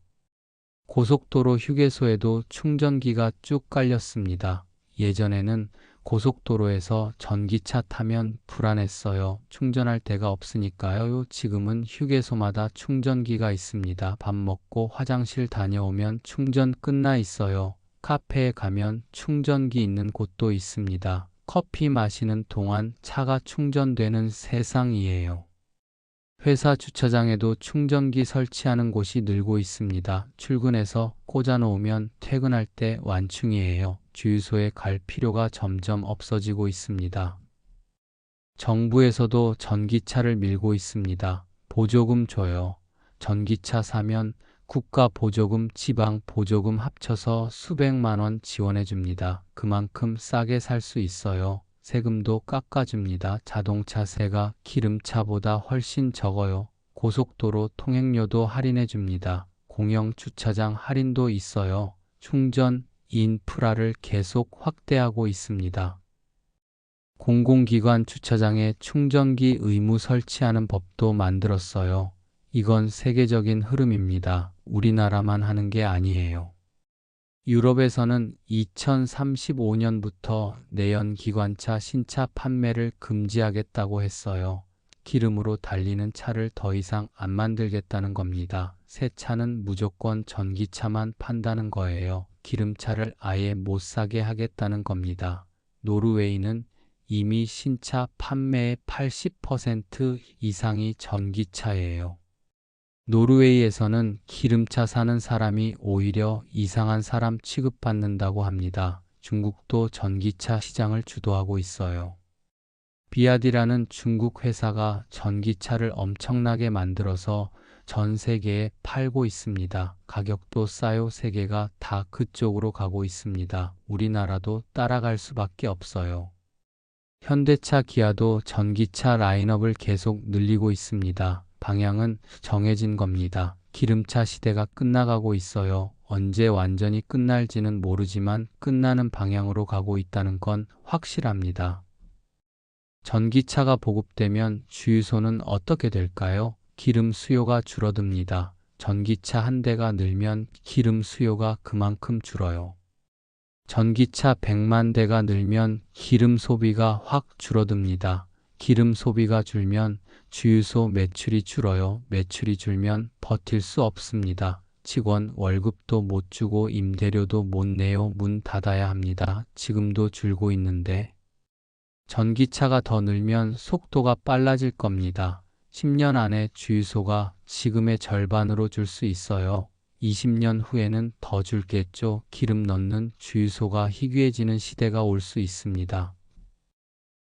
고속도로 휴게소에도 충전기가 쭉 깔렸습니다. 예전에는 고속도로에서 전기차 타면 불안했어요. 충전할 데가 없으니까요. 지금은 휴게소마다 충전기가 있습니다. 밥 먹고 화장실 다녀오면 충전 끝나 있어요. 카페에 가면 충전기 있는 곳도 있습니다. 커피 마시는 동안 차가 충전되는 세상이에요. 회사 주차장에도 충전기 설치하는 곳이 늘고 있습니다. 출근해서 꽂아놓으면 퇴근할 때 완충이에요. 주유소에 갈 필요가 점점 없어지고 있습니다. 정부에서도 전기차를 밀고 있습니다. 보조금 줘요. 전기차 사면 국가 보조금, 지방 보조금 합쳐서 수백만 원 지원해 줍니다. 그만큼 싸게 살 수 있어요. 세금도 깎아줍니다. 자동차세가 기름차보다 훨씬 적어요. 고속도로 통행료도 할인해 줍니다. 공영주차장 할인도 있어요. 충전 인프라를 계속 확대하고 있습니다. 공공기관 주차장에 충전기 의무 설치하는 법도 만들었어요. 이건 세계적인 흐름입니다. 우리나라만 하는 게 아니에요. 유럽에서는 2035년부터 내연기관차 신차 판매를 금지하겠다고 했어요. 기름으로 달리는 차를 더 이상 안 만들겠다는 겁니다. 새 차는 무조건 전기차만 판다는 거예요. 기름차를 아예 못 사게 하겠다는 겁니다. 노르웨이는 이미 신차 판매의 80% 이상이 전기차예요. 노르웨이에서는 기름차 사는 사람이 오히려 이상한 사람 취급받는다고 합니다. 중국도 전기차 시장을 주도하고 있어요. 비아디라는 중국 회사가 전기차를 엄청나게 만들어서 전 세계에 팔고 있습니다. 가격도 싸요. 세계가 다 그쪽으로 가고 있습니다. 우리나라도 따라갈 수밖에 없어요. 현대차, 기아도 전기차 라인업을 계속 늘리고 있습니다. 방향은 정해진 겁니다. 기름차 시대가 끝나가고 있어요. 언제 완전히 끝날지는 모르지만 끝나는 방향으로 가고 있다는 건 확실합니다. 전기차가 보급되면 주유소는 어떻게 될까요? 기름 수요가 줄어듭니다. 전기차 한 대가 늘면 기름 수요가 그만큼 줄어요. 전기차 100만 대가 늘면 기름 소비가 확 줄어듭니다. 기름 소비가 줄면 주유소 매출이 줄어요. 매출이 줄면 버틸 수 없습니다. 직원 월급도 못 주고 임대료도 못 내요. 문 닫아야 합니다. 지금도 줄고 있는데. 전기차가 더 늘면 속도가 빨라질 겁니다. 10년 안에 주유소가 지금의 절반으로 줄 수 있어요. 20년 후에는 더 줄겠죠. 기름 넣는 주유소가 희귀해지는 시대가 올 수 있습니다.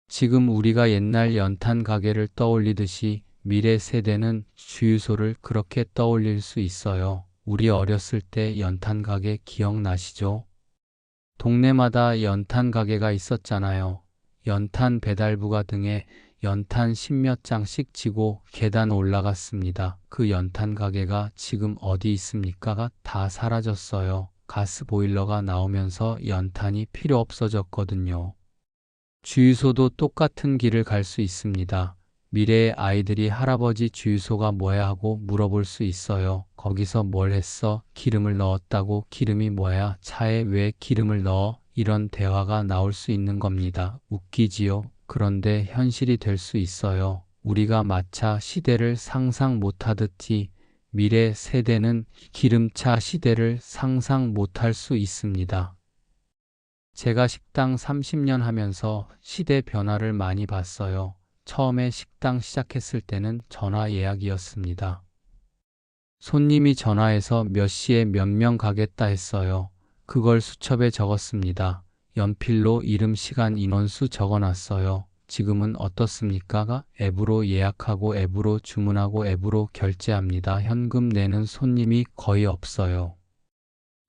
지금 우리가 옛날 연탄 가게를 떠올리듯이 미래 세대는 주유소를 그렇게 떠올릴 수 있어요. 우리 어렸을 때 연탄 가게 기억나시죠? 동네마다 연탄 가게가 있었잖아요. 연탄 배달부가 등에 연탄 10몇 장씩 지고 계단 올라갔습니다. 그 연탄 가게가 지금 어디 있습니까? 다 사라졌어요. 가스 보일러가 나오면서 연탄이 필요 없어졌거든요. 주유소도 똑같은 길을 갈 수 있습니다. 미래의 아이들이 할아버지 주유소가 뭐야 하고 물어볼 수 있어요. 거기서 뭘 했어? 기름을 넣었다고. 기름이 뭐야? 차에 왜 기름을 넣어? 이런 대화가 나올 수 있는 겁니다. 웃기지요? 그런데 현실이 될 수 있어요. 우리가 마차 시대를 상상 못하듯이 미래 세대는 기름차 시대를 상상 못할 수 있습니다. 제가 식당 30년 하면서 시대 변화를 많이 봤어요. 처음에 식당 시작했을 때는 전화 예약이었습니다. 손님이 전화해서 몇 시에 몇 명 가겠다 했어요. 그걸 수첩에 적었습니다. 연필로 이름, 시간, 인원수 적어놨어요. 지금은 어떻습니까? 앱으로 예약하고 앱으로 주문하고 앱으로 결제합니다. 현금 내는 손님이 거의 없어요.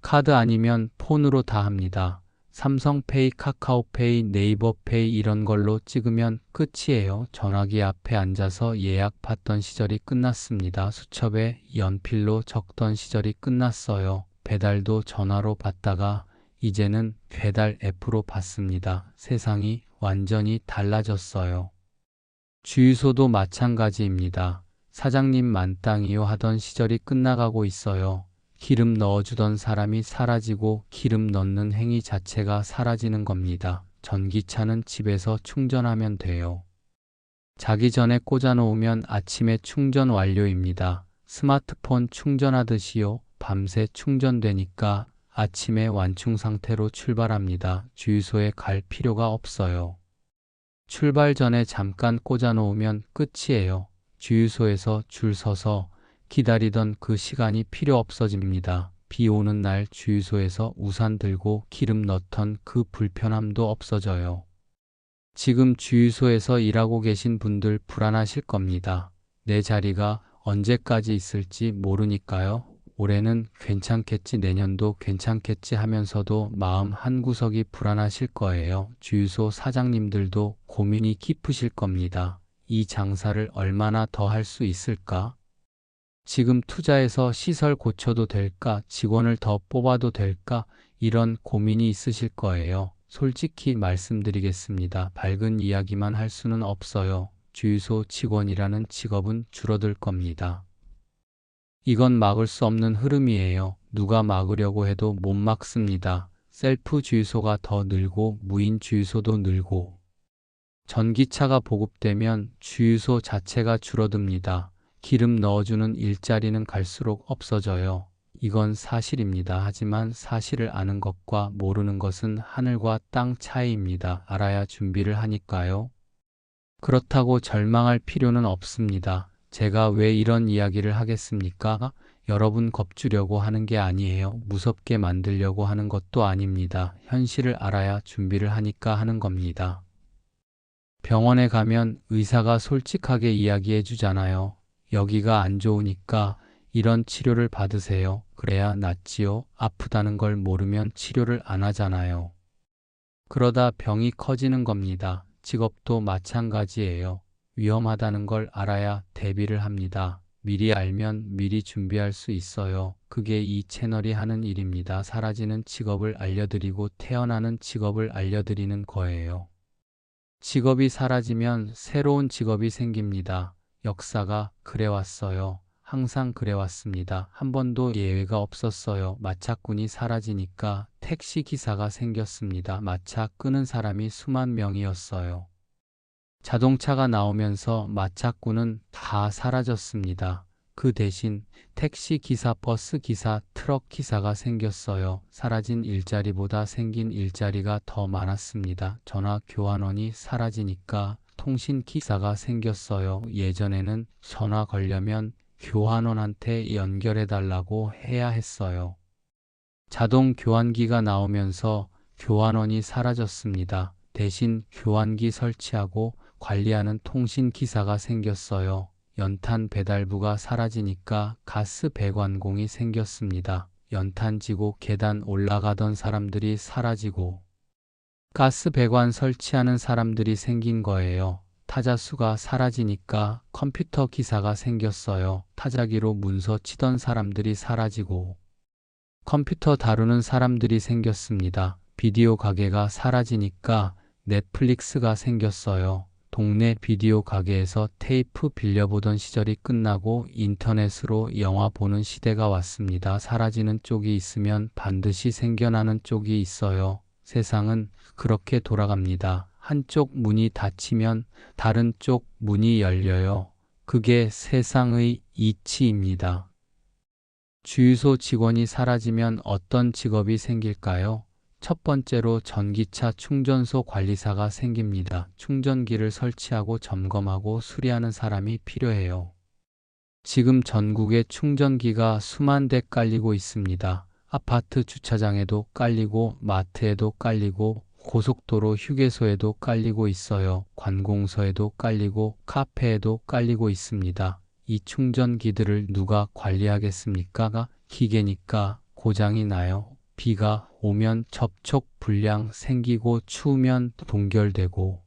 카드 아니면 폰으로 다 합니다. 삼성페이, 카카오페이, 네이버페이 이런 걸로 찍으면 끝이에요. 전화기 앞에 앉아서 예약 받던 시절이 끝났습니다. 수첩에 연필로 적던 시절이 끝났어요. 배달도 전화로 받다가 이제는 배달 앱으로 받습니다. 세상이 완전히 달라졌어요. 주유소도 마찬가지입니다. 사장님 만땅이요 하던 시절이 끝나가고 있어요. 기름 넣어주던 사람이 사라지고 기름 넣는 행위 자체가 사라지는 겁니다. 전기차는 집에서 충전하면 돼요. 자기 전에 꽂아놓으면 아침에 충전 완료입니다. 스마트폰 충전하듯이요. 밤새 충전되니까 아침에 완충 상태로 출발합니다. 주유소에 갈 필요가 없어요. 출발 전에 잠깐 꽂아놓으면 끝이에요. 주유소에서 줄 서서 기다리던 그 시간이 필요 없어집니다. 비 오는 날 주유소에서 우산 들고 기름 넣던 그 불편함도 없어져요. 지금 주유소에서 일하고 계신 분들 불안하실 겁니다. 내 자리가 언제까지 있을지 모르니까요. 올해는 괜찮겠지, 내년도 괜찮겠지 하면서도 마음 한구석이 불안하실 거예요. 주유소 사장님들도 고민이 깊으실 겁니다. 이 장사를 얼마나 더 할 수 있을까? 지금 투자해서 시설 고쳐도 될까? 직원을 더 뽑아도 될까? 이런 고민이 있으실 거예요. 솔직히 말씀드리겠습니다. 밝은 이야기만 할 수는 없어요. 주유소 직원이라는 직업은 줄어들 겁니다. 이건 막을 수 없는 흐름이에요. 누가 막으려고 해도 못 막습니다. 셀프 주유소가 더 늘고 무인 주유소도 늘고 전기차가 보급되면 주유소 자체가 줄어듭니다. 기름 넣어주는 일자리는 갈수록 없어져요. 이건 사실입니다. 하지만 사실을 아는 것과 모르는 것은 하늘과 땅 차이입니다. 알아야 준비를 하니까요. 그렇다고 절망할 필요는 없습니다. 제가 왜 이런 이야기를 하겠습니까? 여러분 겁주려고 하는 게 아니에요. 무섭게 만들려고 하는 것도 아닙니다. 현실을 알아야 준비를 하니까 하는 겁니다. 병원에 가면 의사가 솔직하게 이야기해 주잖아요. 여기가 안 좋으니까 이런 치료를 받으세요. 그래야 낫지요. 아프다는 걸 모르면 치료를 안 하잖아요. 그러다 병이 커지는 겁니다. 직업도 마찬가지예요. 위험하다는 걸 알아야 대비를 합니다. 미리 알면 미리 준비할 수 있어요. 그게 이 채널이 하는 일입니다. 사라지는 직업을 알려드리고 태어나는 직업을 알려드리는 거예요. 직업이 사라지면 새로운 직업이 생깁니다. 역사가 그래왔어요. 항상 그래왔습니다. 한 번도 예외가 없었어요. 마차꾼이 사라지니까 택시기사가 생겼습니다. 마차 끄는 사람이 수만 명이었어요. 자동차가 나오면서 마차꾼은 다 사라졌습니다. 그 대신 택시기사, 버스기사, 트럭기사가 생겼어요. 사라진 일자리보다 생긴 일자리가 더 많았습니다. 전화교환원이 사라지니까 통신기사가 생겼어요. 예전에는 전화 걸려면 교환원한테 연결해달라고 해야 했어요. 자동 교환기가 나오면서 교환원이 사라졌습니다. 대신 교환기 설치하고 관리하는 통신 기사가 생겼어요. 연탄 배달부가 사라지니까 가스 배관공이 생겼습니다. 연탄 지고 계단 올라가던 사람들이 사라지고 가스 배관 설치하는 사람들이 생긴 거예요. 타자수가 사라지니까 컴퓨터 기사가 생겼어요. 타자기로 문서 치던 사람들이 사라지고 컴퓨터 다루는 사람들이 생겼습니다. 비디오 가게가 사라지니까 넷플릭스가 생겼어요. 동네 비디오 가게에서 테이프 빌려보던 시절이 끝나고 인터넷으로 영화 보는 시대가 왔습니다. 사라지는 쪽이 있으면 반드시 생겨나는 쪽이 있어요. 세상은 그렇게 돌아갑니다. 한쪽 문이 닫히면 다른 쪽 문이 열려요. 그게 세상의 이치입니다. 주유소 직원이 사라지면 어떤 직업이 생길까요? 첫 번째로 전기차 충전소 관리사가 생깁니다. 충전기를 설치하고 점검하고 수리하는 사람이 필요해요. 지금 전국에 충전기가 수만 대 깔리고 있습니다. 아파트 주차장에도 깔리고 마트에도 깔리고 고속도로 휴게소에도 깔리고 있어요. 관공서에도 깔리고 카페에도 깔리고 있습니다. 이 충전기들을 누가 관리하겠습니까? 기계니까 고장이 나요. 비가 오면 접촉 불량 생기고 추우면 동결되고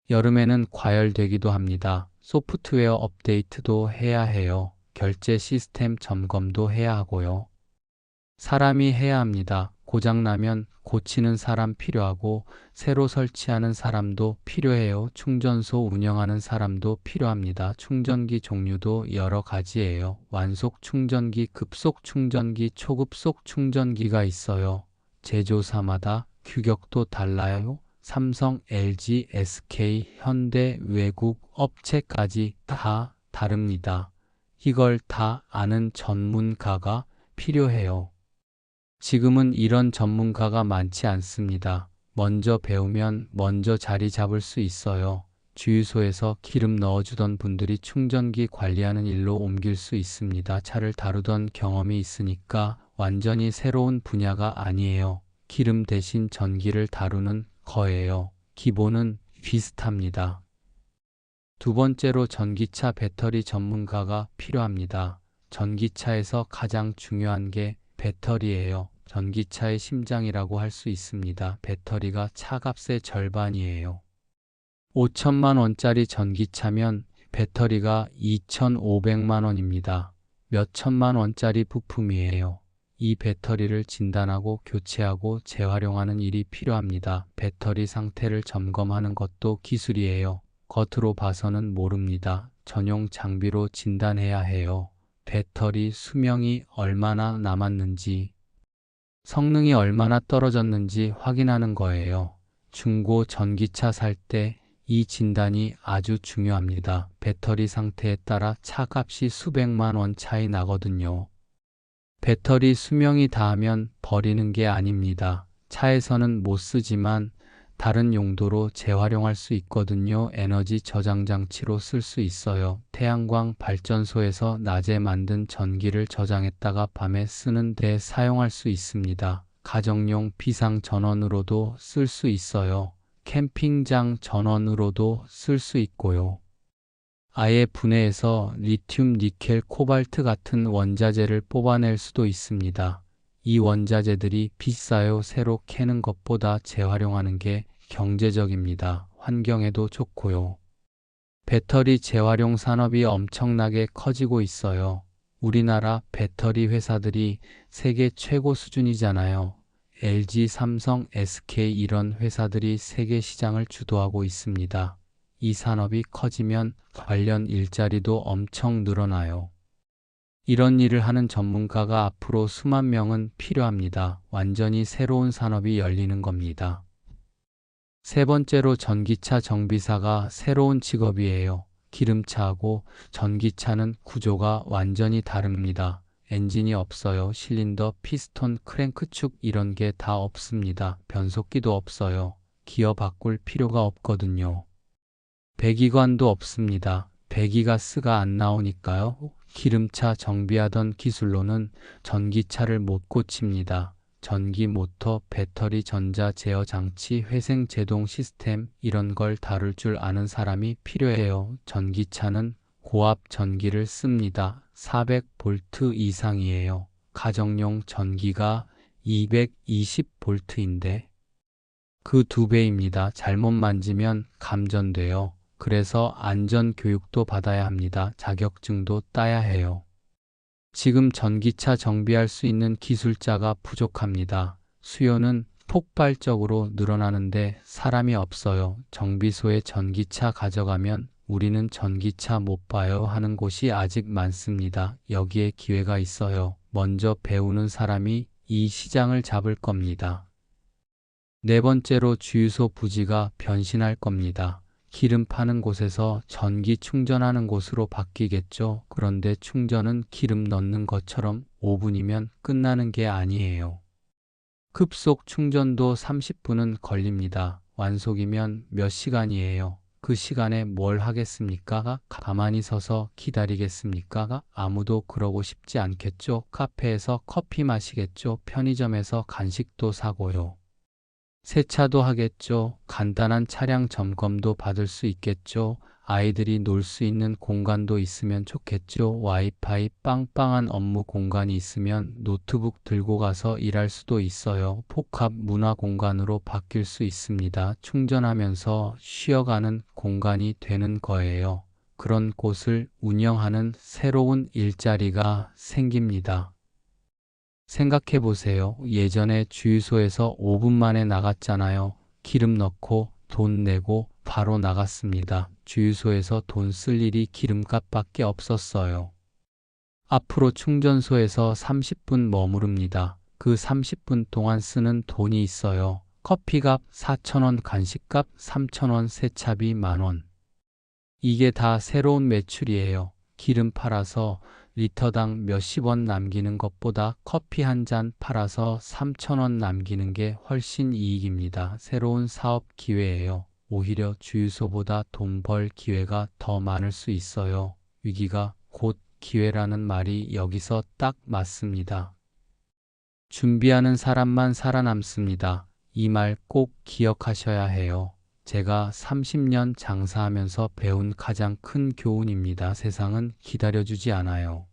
여름에는 과열되기도 합니다. 소프트웨어 업데이트도 해야 해요. 결제 시스템 점검도 해야 하고요. 사람이 해야 합니다. 고장나면 고치는 사람 필요하고 새로 설치하는 사람도 필요해요. 충전소 운영하는 사람도 필요합니다. 충전기 종류도 여러 가지예요. 완속 충전기, 급속 충전기, 초급속 충전기가 있어요. 제조사마다 규격도 달라요. 삼성, LG, SK, 현대, 외국 업체까지 다 다릅니다. 이걸 다 아는 전문가가 필요해요. 지금은 이런 전문가가 많지 않습니다. 먼저 배우면 먼저 자리 잡을 수 있어요. 주유소에서 기름 넣어주던 분들이 충전기 관리하는 일로 옮길 수 있습니다. 차를 다루던 경험이 있으니까 완전히 새로운 분야가 아니에요. 기름 대신 전기를 다루는 거예요. 기본은 비슷합니다. 두 번째로 전기차 배터리 전문가가 필요합니다. 전기차에서 가장 중요한 게 배터리예요. 전기차의 심장이라고 할 수 있습니다. 배터리가 차값의 절반이에요. 5천만 원짜리 전기차면 배터리가 2,500만 원입니다. 몇 천만 원짜리 부품이에요. 이 배터리를 진단하고 교체하고 재활용하는 일이 필요합니다. 배터리 상태를 점검하는 것도 기술이에요. 겉으로 봐서는 모릅니다. 전용 장비로 진단해야 해요. 배터리 수명이 얼마나 남았는지, 성능이 얼마나 떨어졌는지 확인하는 거예요. 중고 전기차 살 때 이 진단이 아주 중요합니다. 배터리 상태에 따라 차값이 수백만 원 차이 나거든요. 배터리 수명이 다하면 버리는 게 아닙니다. 차에서는 못 쓰지만 다른 용도로 재활용할 수 있거든요. 에너지 저장 장치로 쓸 수 있어요. 태양광 발전소에서 낮에 만든 전기를 저장했다가 밤에 쓰는 데 사용할 수 있습니다. 가정용 비상 전원으로도 쓸 수 있어요. 캠핑장 전원으로도 쓸 수 있고요. 아예 분해해서 리튬, 니켈, 코발트 같은 원자재를 뽑아낼 수도 있습니다. 이 원자재들이 비싸요. 새로 캐는 것보다 재활용하는 게 경제적입니다. 환경에도 좋고요. 배터리 재활용 산업이 엄청나게 커지고 있어요. 우리나라 배터리 회사들이 세계 최고 수준이잖아요. LG, 삼성, SK 이런 회사들이 세계 시장을 주도하고 있습니다. 이 산업이 커지면 관련 일자리도 엄청 늘어나요. 이런 일을 하는 전문가가 앞으로 수만 명은 필요합니다. 완전히 새로운 산업이 열리는 겁니다. 세 번째로 전기차 정비사가 새로운 직업이에요. 기름차하고 전기차는 구조가 완전히 다릅니다. 엔진이 없어요. 실린더, 피스톤, 크랭크축 이런 게 다 없습니다. 변속기도 없어요. 기어 바꿀 필요가 없거든요. 배기관도 없습니다. 배기가스가 안 나오니까요. 기름차 정비하던 기술로는 전기차를 못 고칩니다. 전기 모터, 배터리, 전자 제어 장치, 회생 제동 시스템 이런 걸 다룰 줄 아는 사람이 필요해요. 전기차는 고압 전기를 씁니다. 400V 이상이에요. 가정용 전기가 220V인데 그 2배입니다. 잘못 만지면 감전돼요. 그래서 안전 교육도 받아야 합니다. 자격증도 따야 해요. 지금 전기차 정비할 수 있는 기술자가 부족합니다. 수요는 폭발적으로 늘어나는데 사람이 없어요. 정비소에 전기차 가져가면 우리는 전기차 못 봐요 하는 곳이 아직 많습니다. 여기에 기회가 있어요. 먼저 배우는 사람이 이 시장을 잡을 겁니다. 네 번째로 주유소 부지가 변신할 겁니다. 기름 파는 곳에서 전기 충전하는 곳으로 바뀌겠죠. 그런데 충전은 기름 넣는 것처럼 5분이면 끝나는 게 아니에요. 급속 충전도 30분은 걸립니다. 완속이면 몇 시간이에요. 그 시간에 뭘 하겠습니까? 가만히 서서 기다리겠습니까? 아무도 그러고 싶지 않겠죠. 카페에서 커피 마시겠죠. 편의점에서 간식도 사고요. 세차도 하겠죠. 간단한 차량 점검도 받을 수 있겠죠. 아이들이 놀 수 있는 공간도 있으면 좋겠죠. 와이파이 빵빵한 업무 공간이 있으면 노트북 들고 가서 일할 수도 있어요. 복합 문화 공간으로 바뀔 수 있습니다. 충전하면서 쉬어가는 공간이 되는 거예요. 그런 곳을 운영하는 새로운 일자리가 생깁니다. 생각해 보세요. 예전에 주유소에서 5분 만에 나갔잖아요. 기름 넣고 돈 내고 바로 나갔습니다. 주유소에서 돈 쓸 일이 기름값밖에 없었어요. 앞으로 충전소에서 30분 머무릅니다. 그 30분 동안 쓰는 돈이 있어요. 커피값 4,000원, 간식값 3,000원, 세차비 10,000원. 이게 다 새로운 매출이에요. 기름 팔아서 리터당 몇십 원 남기는 것보다 커피 한 잔 팔아서 3,000원 남기는 게 훨씬 이익입니다. 새로운 사업 기회예요. 오히려 주유소보다 돈 벌 기회가 더 많을 수 있어요. 위기가 곧 기회라는 말이 여기서 딱 맞습니다. 준비하는 사람만 살아남습니다. 이 말 꼭 기억하셔야 해요. 제가 30년 장사하면서 배운 가장 큰 교훈입니다. 세상은 기다려주지 않아요.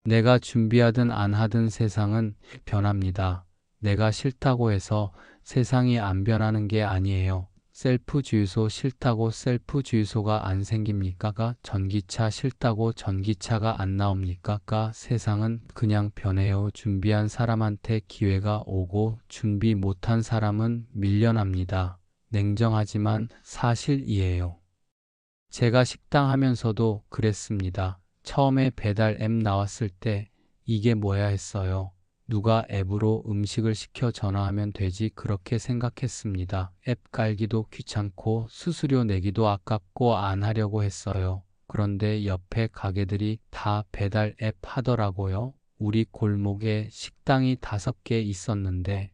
내가 준비하든 안 하든 세상은 변합니다. 내가 싫다고 해서 세상이 안 변하는 게 아니에요. 셀프 주유소 싫다고 셀프 주유소가 안 생깁니까? 전기차 싫다고 전기차가 안 나옵니까? 세상은 그냥 변해요. 준비한 사람한테 기회가 오고 준비 못한 사람은 밀려납니다. 냉정하지만 사실이에요. 제가 식당 하면서도 그랬습니다. 처음에 배달 앱 나왔을 때 이게 뭐야 했어요. 누가 앱으로 음식을 시켜 전화하면 되지 그렇게 생각했습니다. 앱 깔기도 귀찮고 수수료 내기도 아깝고 안 하려고 했어요. 그런데 옆에 가게들이 다 배달 앱 하더라고요. 우리 골목에 식당이 5개 있었는데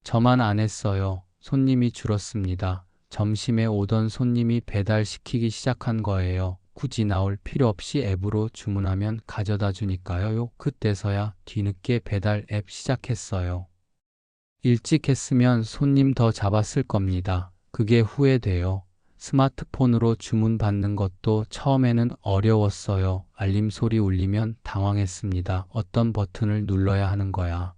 저만 안 했어요. 손님이 줄었습니다. 점심에 오던 손님이 배달시키기 시작한 거예요. 굳이 나올 필요 없이 앱으로 주문하면 가져다 주니까요. 그때서야 뒤늦게 배달 앱 시작했어요. 일찍 했으면 손님 더 잡았을 겁니다. 그게 후회돼요. 스마트폰으로 주문 받는 것도 처음에는 어려웠어요. 알림 소리 울리면 당황했습니다. 어떤 버튼을 눌러야 하는 거야.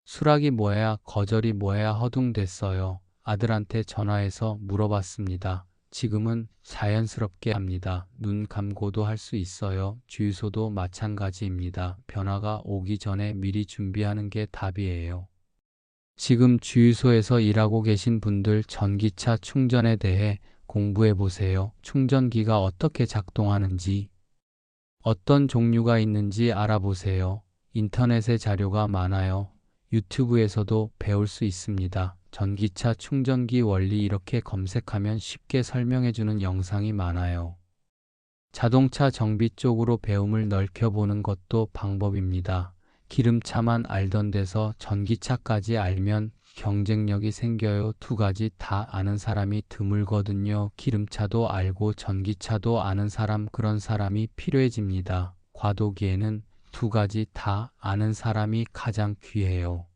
수락이 뭐야, 거절이 뭐야 허둥댔어요. 아들한테 전화해서 물어봤습니다. 지금은 자연스럽게 합니다. 눈 감고도 할 수 있어요. 주유소도 마찬가지입니다. 변화가 오기 전에 미리 준비하는 게 답이에요. 지금 주유소에서 일하고 계신 분들 전기차 충전에 대해 공부해 보세요. 충전기가 어떻게 작동하는지, 어떤 종류가 있는지 알아보세요. 인터넷에 자료가 많아요. 유튜브에서도 배울 수 있습니다. 전기차 충전기 원리 이렇게 검색하면 쉽게 설명해주는 영상이 많아요. 자동차 정비 쪽으로 배움을 넓혀보는 것도 방법입니다. 기름차만 알던 데서 전기차까지 알면 경쟁력이 생겨요. 두 가지 다 아는 사람이 드물거든요. 기름차도 알고 전기차도 아는 사람, 그런 사람이 필요해집니다. 과도기에는 두 가지 다 아는 사람이 가장 귀해요.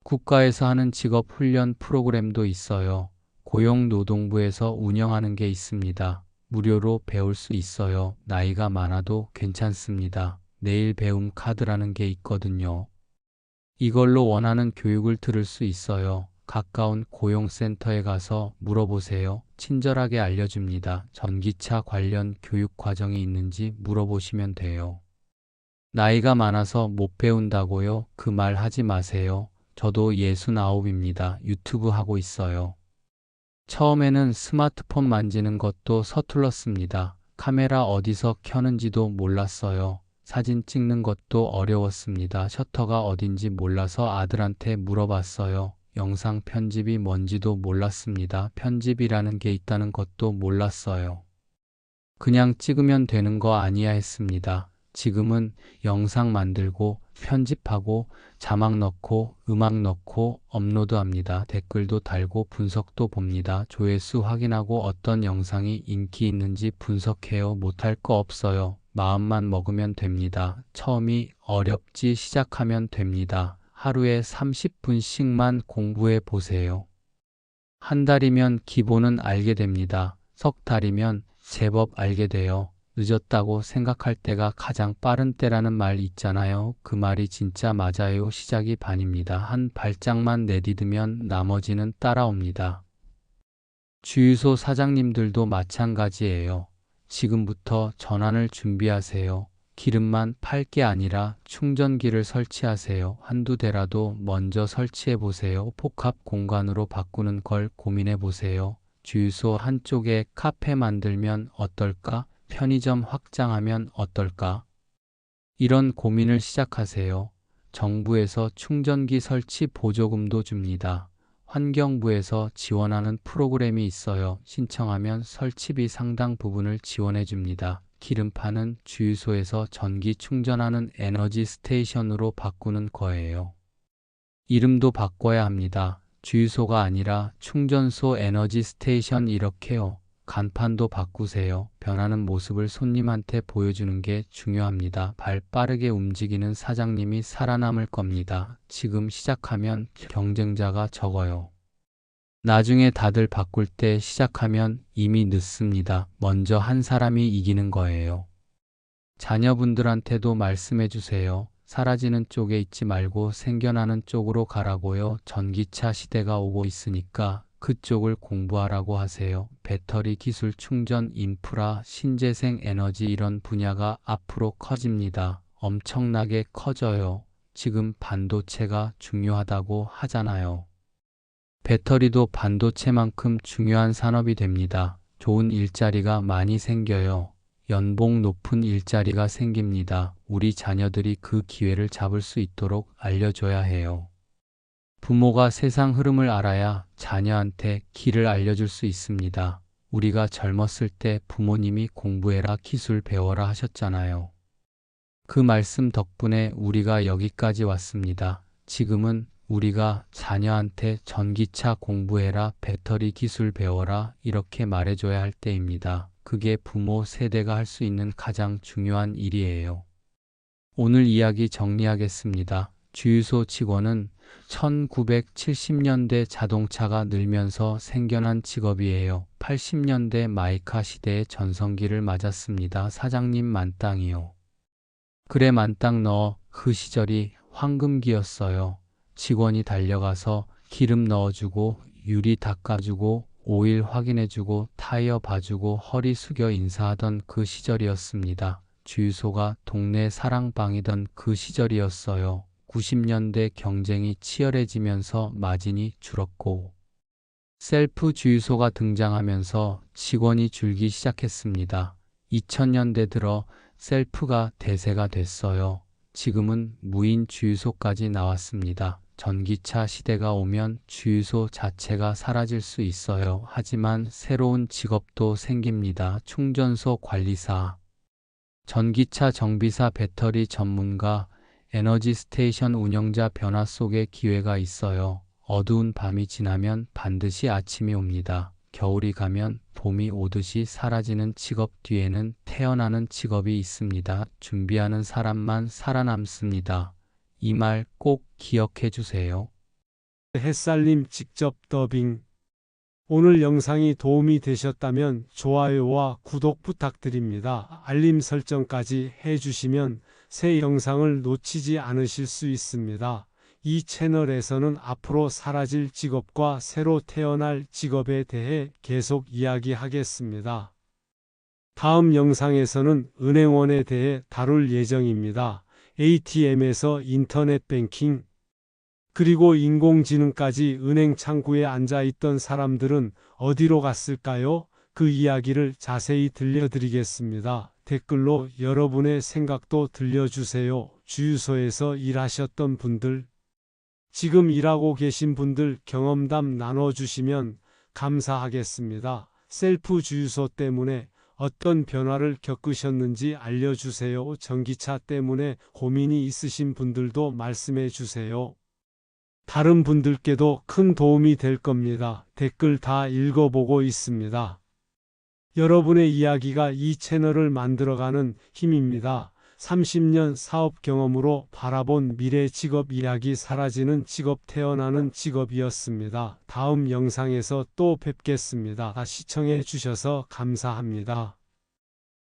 국가에서 하는 직업 훈련 프로그램도 있어요. 고용노동부에서 운영하는 게 있습니다. 무료로 배울 수 있어요. 나이가 많아도 괜찮습니다. 내일 배움 카드라는 게 있거든요. 이걸로 원하는 교육을 들을 수 있어요. 가까운 고용센터에 가서 물어보세요. 친절하게 알려줍니다. 전기차 관련 교육 과정이 있는지 물어보시면 돼요. 나이가 많아서 못 배운다고요? 그 말 하지 마세요. 저도 69입니다. 유튜브 하고 있어요. 처음에는 스마트폰 만지는 것도 서툴렀습니다. 카메라 어디서 켜는지도 몰랐어요. 사진 찍는 것도 어려웠습니다. 셔터가 어딘지 몰라서 아들한테 물어봤어요. 영상 편집이 뭔지도 몰랐습니다. 편집이라는 게 있다는 것도 몰랐어요. 그냥 찍으면 되는 거 아니야 했습니다. 지금은 영상 만들고 편집하고 자막 넣고 음악 넣고 업로드합니다. 댓글도 달고 분석도 봅니다. 조회수 확인하고 어떤 영상이 인기 있는지 분석해요. 못할 거 없어요. 마음만 먹으면 됩니다. 처음이 어렵지 시작하면 됩니다. 하루에 30분씩만 공부해 보세요. 한 달이면 기본은 알게 됩니다. 석 달이면 제법 알게 돼요. 늦었다고 생각할 때가 가장 빠른 때라는 말 있잖아요. 그 말이 진짜 맞아요. 시작이 반입니다. 한 발짝만 내디디면 나머지는 따라옵니다. 주유소 사장님들도 마찬가지예요. 지금부터 전환을 준비하세요. 기름만 팔 게 아니라 충전기를 설치하세요. 한두 대라도 먼저 설치해 보세요. 복합 공간으로 바꾸는 걸 고민해 보세요. 주유소 한쪽에 카페 만들면 어떨까? 편의점 확장하면 어떨까? 이런 고민을 시작하세요. 정부에서 충전기 설치 보조금도 줍니다. 환경부에서 지원하는 프로그램이 있어요. 신청하면 설치비 상당 부분을 지원해 줍니다. 기름파는 주유소에서 전기 충전하는 에너지 스테이션으로 바꾸는 거예요. 이름도 바꿔야 합니다. 주유소가 아니라 충전소 에너지 스테이션 이렇게요. 간판도 바꾸세요. 변하는 모습을 손님한테 보여주는 게 중요합니다. 발 빠르게 움직이는 사장님이 살아남을 겁니다. 지금 시작하면 경쟁자가 적어요. 나중에 다들 바꿀 때 시작하면 이미 늦습니다. 먼저 한 사람이 이기는 거예요. 자녀분들한테도 말씀해 주세요. 사라지는 쪽에 있지 말고 생겨나는 쪽으로 가라고요. 전기차 시대가 오고 있으니까 그쪽을 공부하라고 하세요. 배터리 기술, 충전 인프라, 신재생 에너지 이런 분야가 앞으로 커집니다. 엄청나게 커져요. 지금 반도체가 중요하다고 하잖아요. 배터리도 반도체만큼 중요한 산업이 됩니다. 좋은 일자리가 많이 생겨요. 연봉 높은 일자리가 생깁니다. 우리 자녀들이 그 기회를 잡을 수 있도록 알려줘야 해요. 부모가 세상 흐름을 알아야 자녀한테 길을 알려줄 수 있습니다. 우리가 젊었을 때 부모님이 공부해라, 기술 배워라 하셨잖아요. 그 말씀 덕분에 우리가 여기까지 왔습니다. 지금은 우리가 자녀한테 전기차 공부해라, 배터리 기술 배워라 이렇게 말해줘야 할 때입니다. 그게 부모 세대가 할 수 있는 가장 중요한 일이에요. 오늘 이야기 정리하겠습니다. 주유소 직원은 1970년대 자동차가 늘면서 생겨난 직업이에요. 80년대 마이카 시대의 전성기를 맞았습니다. 사장님 만땅이요. 그래 만땅 넣어. 그 시절이 황금기였어요. 직원이 달려가서 기름 넣어주고 유리 닦아주고 오일 확인해주고 타이어 봐주고 허리 숙여 인사하던 그 시절이었습니다. 주유소가 동네 사랑방이던 그 시절이었어요. 90년대 경쟁이 치열해지면서 마진이 줄었고 셀프 주유소가 등장하면서 직원이 줄기 시작했습니다. 2000년대 들어 셀프가 대세가 됐어요. 지금은 무인 주유소까지 나왔습니다. 전기차 시대가 오면 주유소 자체가 사라질 수 있어요. 하지만 새로운 직업도 생깁니다. 충전소 관리사, 전기차 정비사, 배터리 전문가, 에너지 스테이션 운영자. 변화 속에 기회가 있어요. 어두운 밤이 지나면 반드시 아침이 옵니다. 겨울이 가면 봄이 오듯이 사라지는 직업 뒤에는 태어나는 직업이 있습니다. 준비하는 사람만 살아남습니다. 이 말 꼭 기억해 주세요. 햇살님 직접 더빙. 오늘 영상이 도움이 되셨다면 좋아요와 구독 부탁드립니다. 알림 설정까지 해주시면 새 영상을 놓치지 않으실 수 있습니다. 이 채널에서는 앞으로 사라질 직업과 새로 태어날 직업에 대해 계속 이야기하겠습니다. 다음 영상에서는 은행원에 대해 다룰 예정입니다. ATM에서 인터넷 뱅킹, 그리고 인공지능까지 은행 창구에 앉아 있던 사람들은 어디로 갔을까요? 그 이야기를 자세히 들려드리겠습니다. 댓글로 여러분의 생각도 들려주세요. 주유소에서 일하셨던 분들, 지금 일하고 계신 분들 경험담 나눠주시면 감사하겠습니다. 셀프 주유소 때문에 어떤 변화를 겪으셨는지 알려주세요. 전기차 때문에 고민이 있으신 분들도 말씀해 주세요. 다른 분들께도 큰 도움이 될 겁니다. 댓글 다 읽어보고 있습니다. 여러분의 이야기가 이 채널을 만들어가는 힘입니다. 30년 사업 경험으로 바라본 미래 직업 이야기, 사라지는 직업, 태어나는 직업이었습니다. 다음 영상에서 또 뵙겠습니다. 시청해 주셔서 감사합니다.